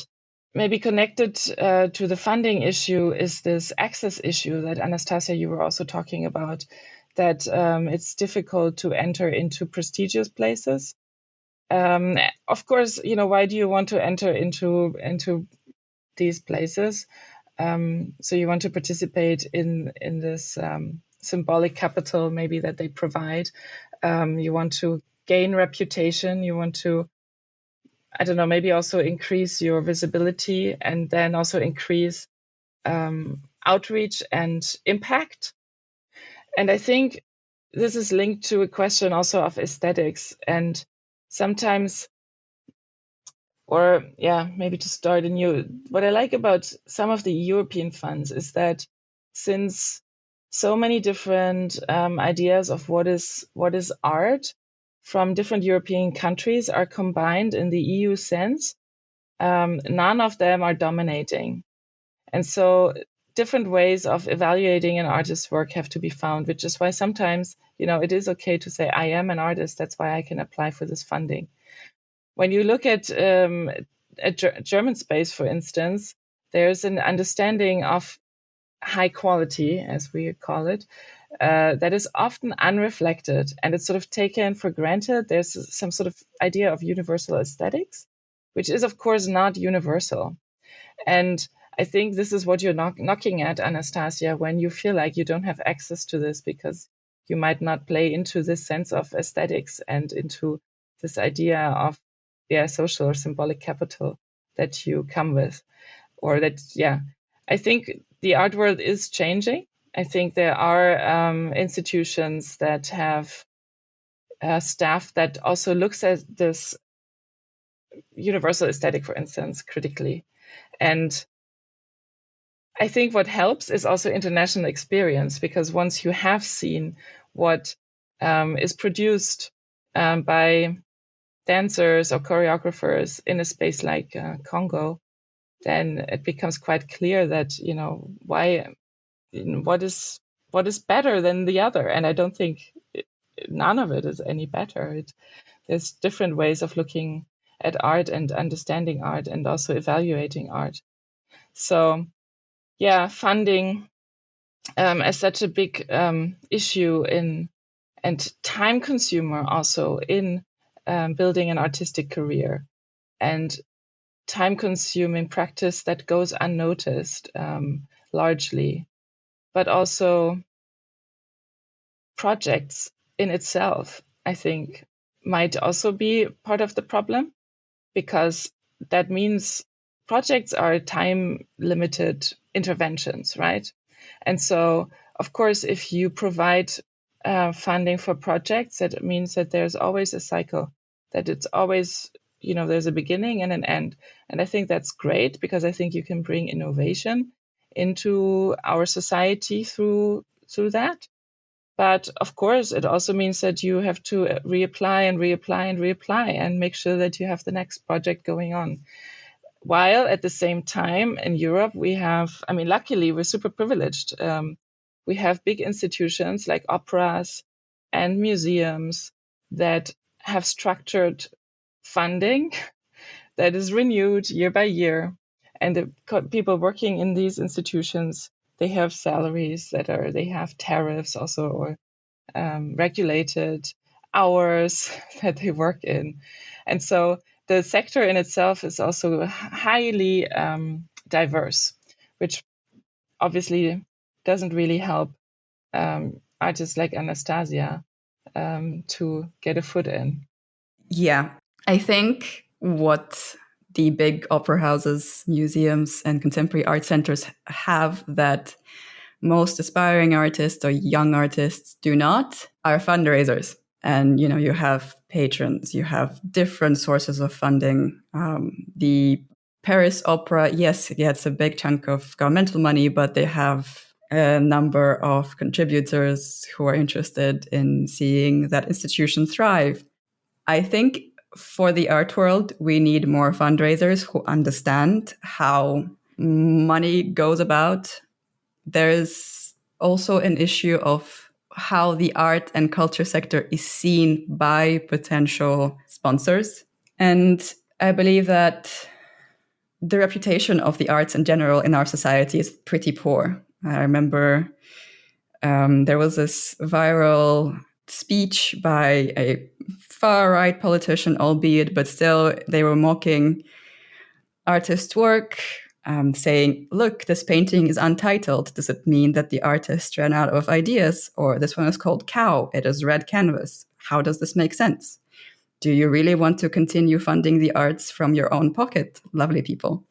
Speaker 1: maybe connected to the funding issue is this access issue that Anastasia, you were also talking about, that it's difficult to enter into prestigious places. Of course, why do you want to enter into these places? So you want to participate in this symbolic capital maybe that they provide. You want to gain reputation. You want to, I don't know, maybe also increase your visibility and then also increase outreach and impact. And I think this is linked to a question also of aesthetics. And sometimes, maybe to start anew, what I like about some of the European funds is that since so many different ideas of what is art from different European countries are combined in the EU sense, none of them are dominating. And so different ways of evaluating an artist's work have to be found, which is why sometimes, it is okay to say, I am an artist, that's why I can apply for this funding. When you look at German space, for instance, there's an understanding of high quality, as we call it, that is often unreflected, and it's sort of taken for granted. There's some sort of idea of universal aesthetics, which is, of course, not universal. And I think this is what you're knocking at, Anastasia, when you feel like you don't have access to this because you might not play into this sense of aesthetics and into this idea of social or symbolic capital that you come with. Or that, I think the art world is changing. I think there are institutions that have staff that also looks at this universal aesthetic, for instance, critically. And I think what helps is also international experience, because once you have seen what is produced by dancers or choreographers in a space like Congo, then it becomes quite clear that, what is better than the other. And I don't think none of it is any better. There's different ways of looking at art and understanding art and also evaluating art. So, funding as such a big issue and time consumer also in building an artistic career, and time consuming practice that goes unnoticed largely, but also projects in itself, I think, might also be part of the problem, because that means projects are time limited interventions, right? And so, of course, if you provide funding for projects, that means that there's always a cycle, that it's always, there's a beginning and an end. And I think that's great, because I think you can bring innovation into our society through that. But of course, it also means that you have to reapply and make sure that you have the next project going on. While at the same time in Europe, we have, luckily, we're super privileged. We have big institutions like operas and museums that have structured funding that is renewed year by year. And the people working in these institutions, they have salaries they have tariffs also, or regulated hours that they work in. And so the sector in itself is also highly diverse, which obviously doesn't really help artists like Anastasia to get a foot in.
Speaker 3: Yeah, I think what the big opera houses, museums, and contemporary art centers have that most aspiring artists or young artists do not are fundraisers. And, you have patrons, you have different sources of funding. The Paris Opera, yes, it gets a big chunk of governmental money, but they have a number of contributors who are interested in seeing that institution thrive. I think for the art world, we need more fundraisers who understand how money goes about. There's also an issue of how the art and culture sector is seen by potential sponsors. And I believe that the reputation of the arts in general in our society is pretty poor. I remember there was this viral speech by a far-right politician, albeit, but still they were mocking artist work, saying, look, this painting is untitled. Does it mean that the artist ran out of ideas? Or this one is called Cow. It is red canvas. How does this make sense? Do you really want to continue funding the arts from your own pocket, lovely people?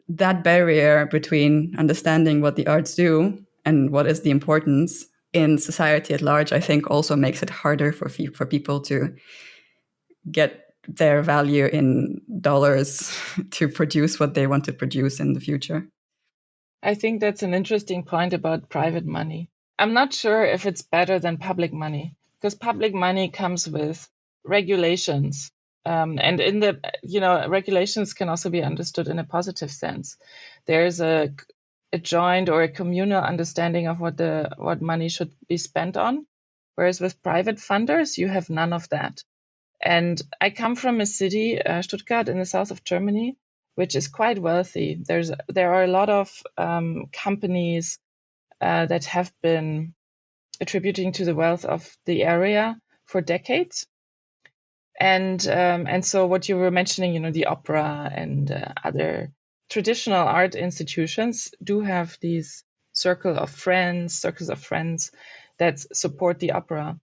Speaker 3: That barrier between understanding what the arts do and what is the importance in society at large, I think also makes it harder for people to get their value in dollars to produce what they want to produce in the future.
Speaker 1: I think that's an interesting point about private money. I'm not sure if it's better than public money, because public money comes with regulations. And in the, regulations can also be understood in a positive sense. There's a joint or a communal understanding of what money should be spent on. Whereas with private funders, you have none of that. And I come from a city, Stuttgart, in the south of Germany, which is quite wealthy. There are a lot of companies that have been attributing to the wealth of the area for decades. And so what you were mentioning, the opera and other traditional art institutions do have these circles of friends that support the opera.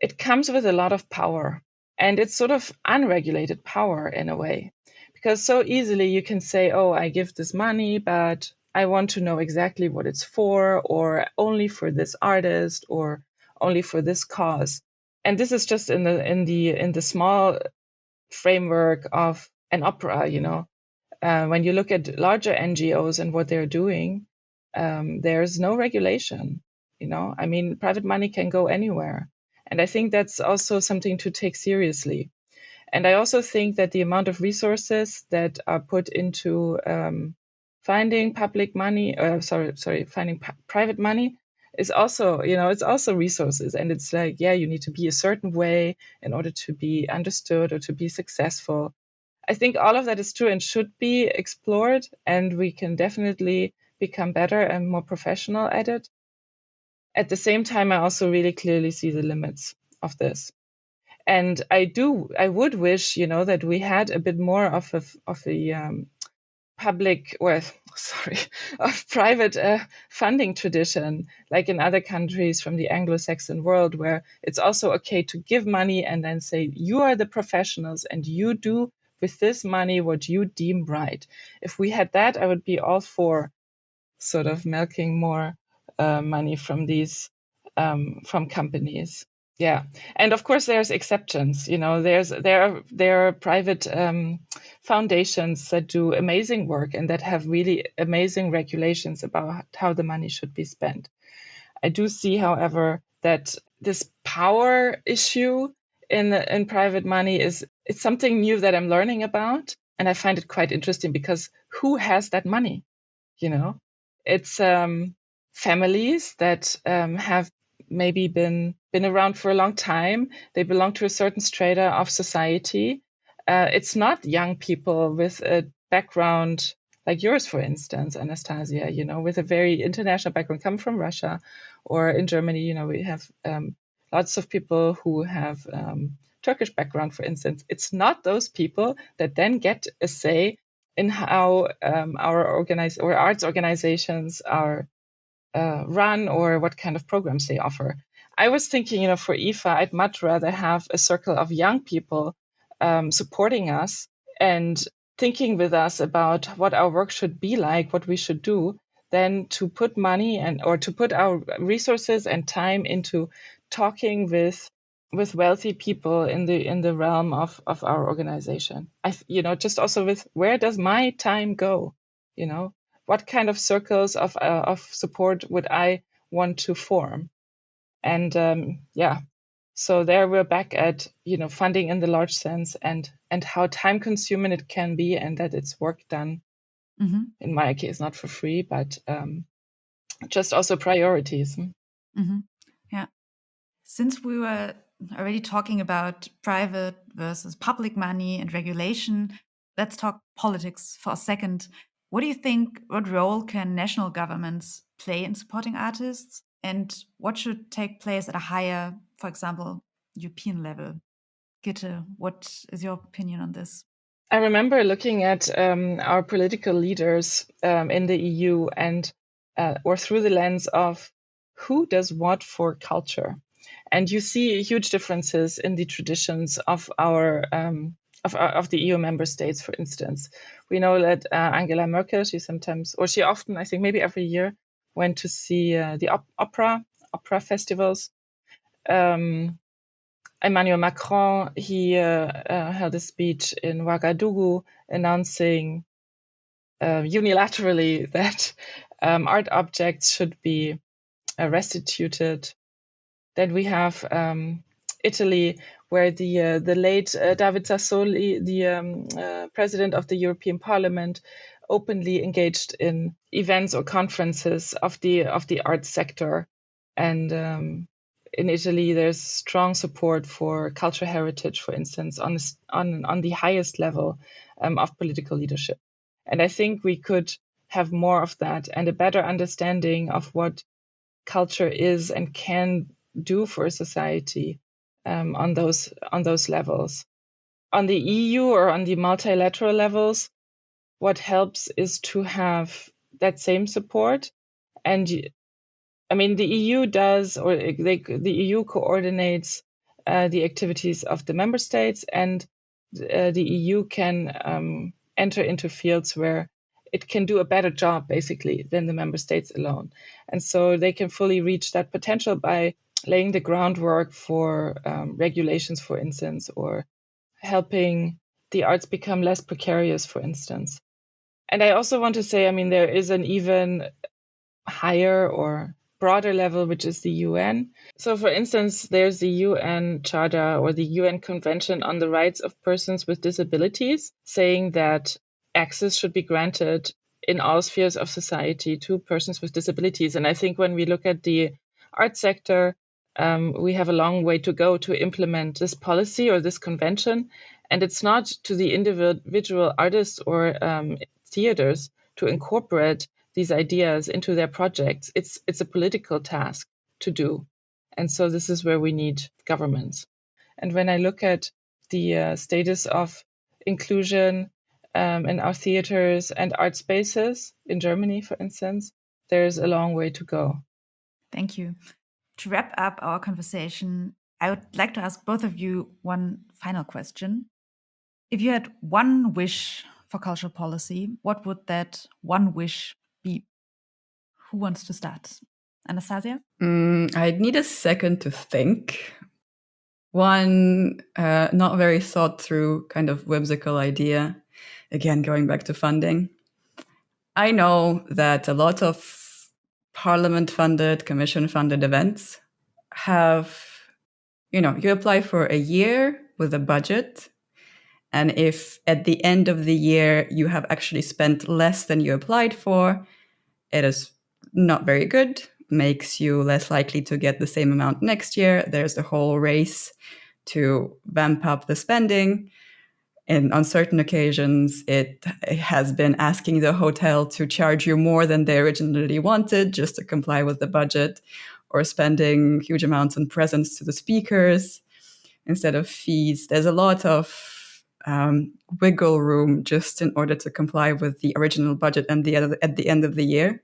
Speaker 1: It comes with a lot of power, and it's sort of unregulated power in a way, because so easily you can say, oh, I give this money, but I want to know exactly what it's for, or only for this artist, or only for this cause. And this is just in the small framework of an opera, when you look at larger NGOs and what they're doing, there's no regulation. Private money can go anywhere. And I think that's also something to take seriously. And I also think that the amount of resources that are put into finding public money, finding private money is also, it's also resources. And it's like, you need to be a certain way in order to be understood or to be successful. I think all of that is true and should be explored, and we can definitely become better and more professional at it. At the same time, I also really clearly see the limits of this. And I would wish, that we had a bit more of a private funding tradition, like in other countries from the Anglo-Saxon world, where it's also okay to give money and then say, you are the professionals and you do with this money what you deem right. If we had that, I would be all for sort of milking more money from these from companies. Yeah, and of course there's exceptions. There are private foundations that do amazing work and that have really amazing regulations about how the money should be spent. I do see, however, that this power issue in private money it's something new that I'm learning about, and I find it quite interesting because who has that money? It's families that have maybe been around for a long time. They belong to a certain strata of society. It's not young people with a background like yours, for instance, Anastasia, with a very international background, come from Russia, or in Germany, we have lots of people who have Turkish background, for instance. It's not those people that then get a say in how our arts organizations are run or what kind of programs they offer. I was thinking, for IFA, I'd much rather have a circle of young people supporting us and thinking with us about what our work should be like, what we should do, than to put money or to put our resources and time into talking with wealthy people in the realm of our organization. Just also with where does my time go? What kind of circles of support would I want to form? And so there we're back at funding in the large sense and how time consuming it can be, and that it's work done. Mm-hmm. In my case, not for free, but just also priorities.
Speaker 2: Mm-hmm. Yeah. Since we were already talking about private versus public money and regulation, let's talk politics for a second. What do you think, what role can national governments play in supporting artists? And what should take place at a higher, for example, European level? Gitte, what is your opinion on this?
Speaker 1: I remember looking at our political leaders in the EU and or through the lens of who does what for culture. And you see huge differences in the traditions of our of the EU member states, for instance. We know that Angela Merkel, she often, I think maybe every year, went to see the opera festivals. Emmanuel Macron, he held a speech in Ouagadougou announcing unilaterally that art objects should be restituted. Then we have Italy, where the late David Sassoli, the president of the European Parliament, openly engaged in events or conferences of the arts sector. And in Italy, there's strong support for cultural heritage, for instance, on the highest level of political leadership. And I think we could have more of that and a better understanding of what culture is and can do for a society on those levels. On the EU or on the multilateral levels, what helps is to have that same support. And I mean, the EU does, or the EU coordinates the activities of the member states, and the EU can enter into fields where it can do a better job, basically, than the member states alone. And so they can fully reach that potential by laying the groundwork for regulations, for instance, or helping the arts become less precarious, for instance. And I also want to say, I mean, there is an even higher or broader level, which is the UN. So, for instance, there's the UN Charter or the UN Convention on the Rights of Persons with Disabilities, saying that access should be granted in all spheres of society to persons with disabilities. And I think when we look at the art sector, we have a long way to go to implement this policy or this convention. And it's not to the individual artists or theaters to incorporate these ideas into their projects. It's a political task to do. And so this is where we need governments. And when I look at the status of inclusion in our theaters and art spaces in Germany, for instance, there's a long way to go.
Speaker 2: Thank you. To wrap up our conversation, I would like to ask both of you one final question. If you had one wish for cultural policy, what would that one wish be? Who wants to start? Anastasia?
Speaker 3: I'd need a second to think. One not very thought through kind of whimsical idea. Again, going back to funding. I know that a lot of parliament-funded, commission-funded events have, you apply for a year with a budget. And if at the end of the year you have actually spent less than you applied for, it is not very good, makes you less likely to get the same amount next year. There's a whole race to vamp up the spending. And on certain occasions, it has been asking the hotel to charge you more than they originally wanted just to comply with the budget, or spending huge amounts on presents to the speakers. instead of fees. There's a lot of wiggle room just in order to comply with the original budget and at the end of the year.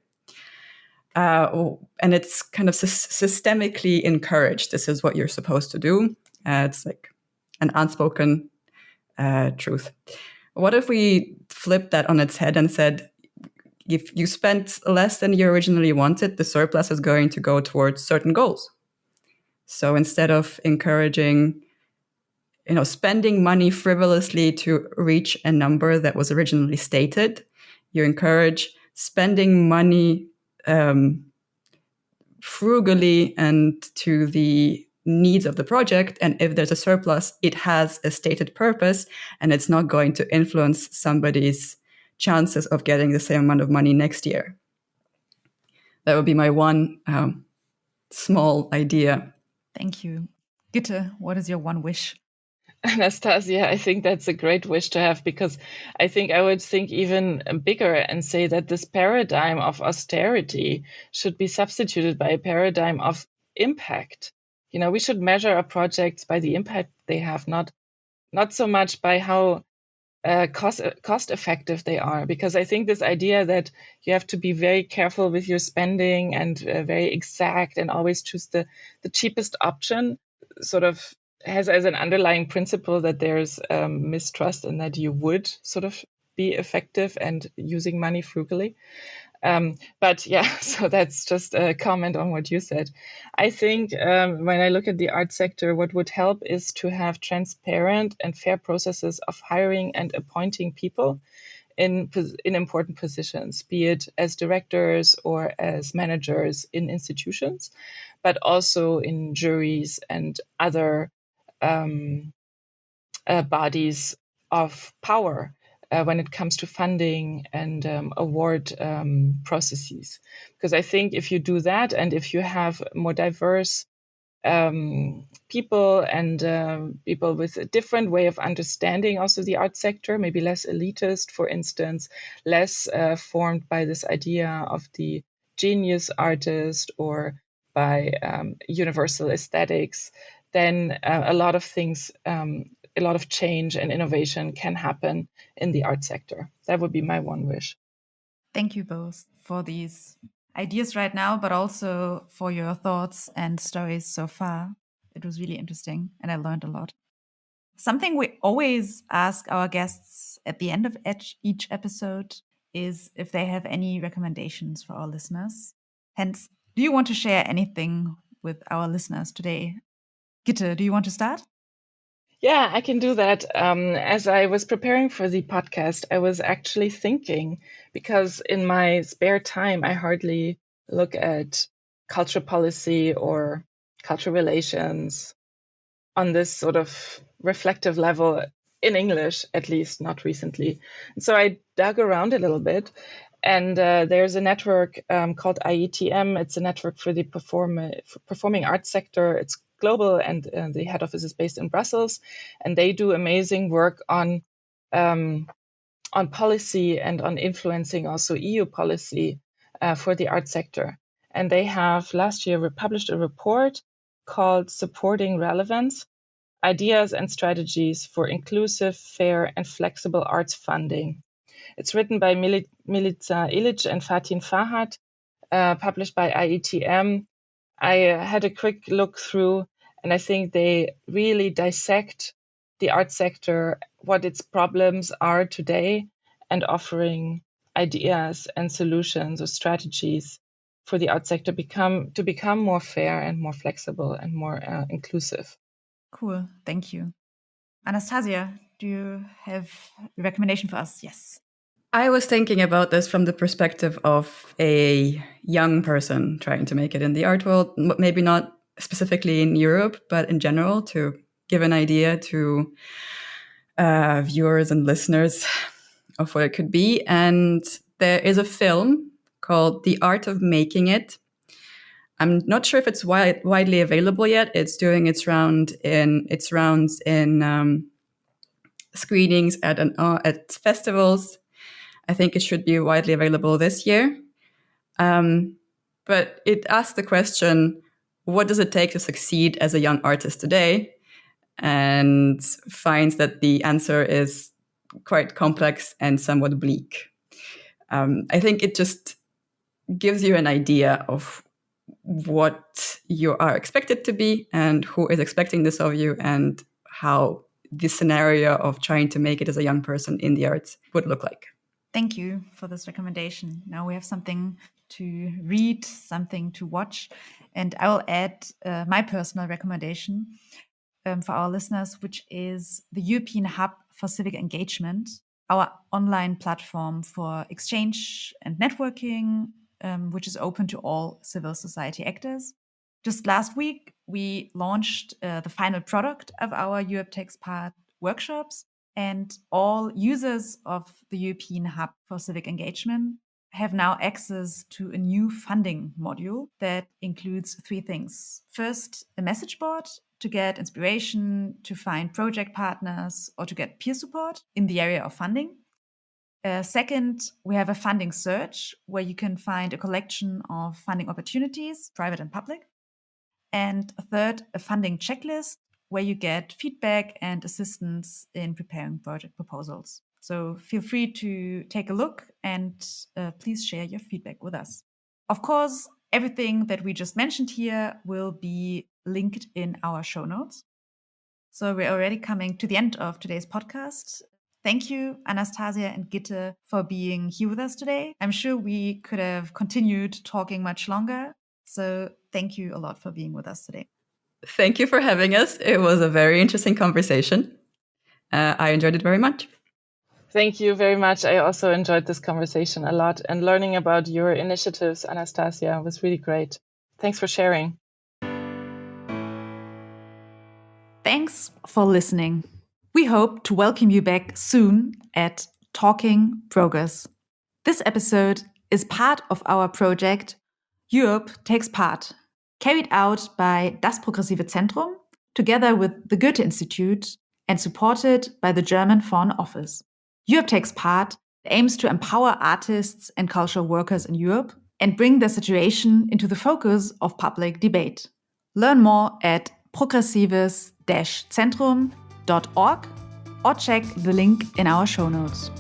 Speaker 3: And it's kind of systemically encouraged. This is what you're supposed to do. It's like an unspoken truth. What if we flipped that on its head and said, if you spent less than you originally wanted, the surplus is going to go towards certain goals. So instead of encouraging, spending money frivolously to reach a number that was originally stated, you encourage spending money frugally and to the needs of the project. And if there's a surplus, it has a stated purpose and it's not going to influence somebody's chances of getting the same amount of money next year. That would be my one small idea.
Speaker 2: Thank you. Gitte, what is your one wish?
Speaker 1: Anastasia, I think that's a great wish to have, because I think I would think even bigger and say that this paradigm of austerity should be substituted by a paradigm of impact. We should measure our projects by the impact they have, not so much by how cost effective they are, because I think this idea that you have to be very careful with your spending and very exact and always choose the cheapest option sort of has as an underlying principle that there's mistrust and that you would sort of be effective and using money frugally. But yeah, so that's just a comment on what you said. I think when I look at the art sector, what would help is to have transparent and fair processes of hiring and appointing people in important positions, be it as directors or as managers in institutions, but also in juries and other bodies of power when it comes to funding and award processes. Because I think if you do that, and if you have more diverse people and people with a different way of understanding also the art sector, maybe less elitist, for instance, less formed by this idea of the genius artist or by universal aesthetics, then a lot of things, a lot of change and innovation can happen in the art sector. That would be my one wish.
Speaker 2: Thank you both for these ideas right now, but also for your thoughts and stories so far. It was really interesting and I learned a lot. Something we always ask our guests at the end of each episode is if they have any recommendations for our listeners. Hence, do you want to share anything with our listeners today? Gitte, do you want to start?
Speaker 1: Yeah, I can do that. As I was preparing for the podcast, I was actually thinking, because in my spare time, I hardly look at cultural policy or cultural relations on this sort of reflective level in English, at least not recently. And so I dug around a little bit. And there's a network called IETM. It's a network for the performing arts sector. It's global, and the head office is based in Brussels. And they do amazing work on policy and on influencing also EU policy for the art sector. And they have last year published a report called Supporting Relevance: Ideas and Strategies for Inclusive, Fair and Flexible Arts Funding. It's written by Milica Ilic and Fatin Fahad, published by IETM. I had a quick look through, and I think they really dissect the art sector, what its problems are today, and offering ideas and solutions or strategies for the art sector to become more fair and more flexible and more inclusive.
Speaker 2: Cool. Thank you. Anastasia, do you have a recommendation for us? Yes.
Speaker 3: I was thinking about this from the perspective of a young person trying to make it in the art world, maybe not specifically in Europe, but in general, to give an idea to viewers and listeners of what it could be. And there is a film called The Art of Making It. I'm not sure if it's widely available yet. It's doing its rounds in screenings at festivals. I think it should be widely available this year. But it asks the question, what does it take to succeed as a young artist today? and finds that the answer is quite complex and somewhat bleak. I think it just gives you an idea of what you are expected to be and who is expecting this of you, and how the scenario of trying to make it as a young person in the arts would look like.
Speaker 2: Thank you for this recommendation. Now we have something to read, something to watch, and I will add my personal recommendation for our listeners, which is the European Hub for Civic Engagement, our online platform for exchange and networking, which is open to all civil society actors. Just last week, we launched the final product of our Europe Takes Part workshops, and all users of the European Hub for Civic Engagement have now access to a new funding module that includes 3 things. First, a message board to get inspiration, to find project partners, or to get peer support in the area of funding. Second, we have a funding search where you can find a collection of funding opportunities, private and public. And third, a funding checklist where you get feedback and assistance in preparing project proposals. So feel free to take a look and please share your feedback with us. Of course, everything that we just mentioned here will be linked in our show notes. So we're already coming to the end of today's podcast. Thank you, Anastasia and Gitte, for being here with us today. I'm sure we could have continued talking much longer. So thank you a lot for being with us today.
Speaker 3: Thank you for having us. It was a very interesting conversation. I enjoyed it very much.
Speaker 1: Thank you very much. I also enjoyed this conversation a lot, and learning about your initiatives, Anastasia, was really great. Thanks for sharing.
Speaker 2: Thanks for listening. We hope to welcome you back soon at Talking Progress. This episode is part of our project Europe Takes Part, carried out by Das Progressive Zentrum, together with the Goethe-Institut and supported by the German Foreign Office. Europe Takes Part aims to empower artists and cultural workers in Europe and bring their situation into the focus of public debate. Learn more at progressives-zentrum.org or check the link in our show notes.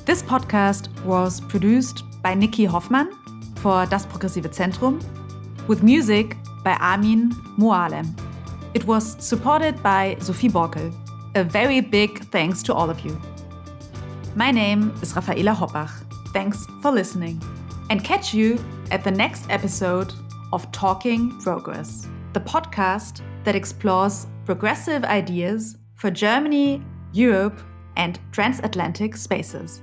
Speaker 2: This podcast was produced by Niki Hoffmann for Das Progressive Zentrum, with music by Armin Moalem. It was supported by Sophie Borkel. A very big thanks to all of you. My name is Raffaela Hoppach. Thanks for listening. And catch you at the next episode of Talking Progress, the podcast that explores progressive ideas for Germany, Europe, and transatlantic spaces.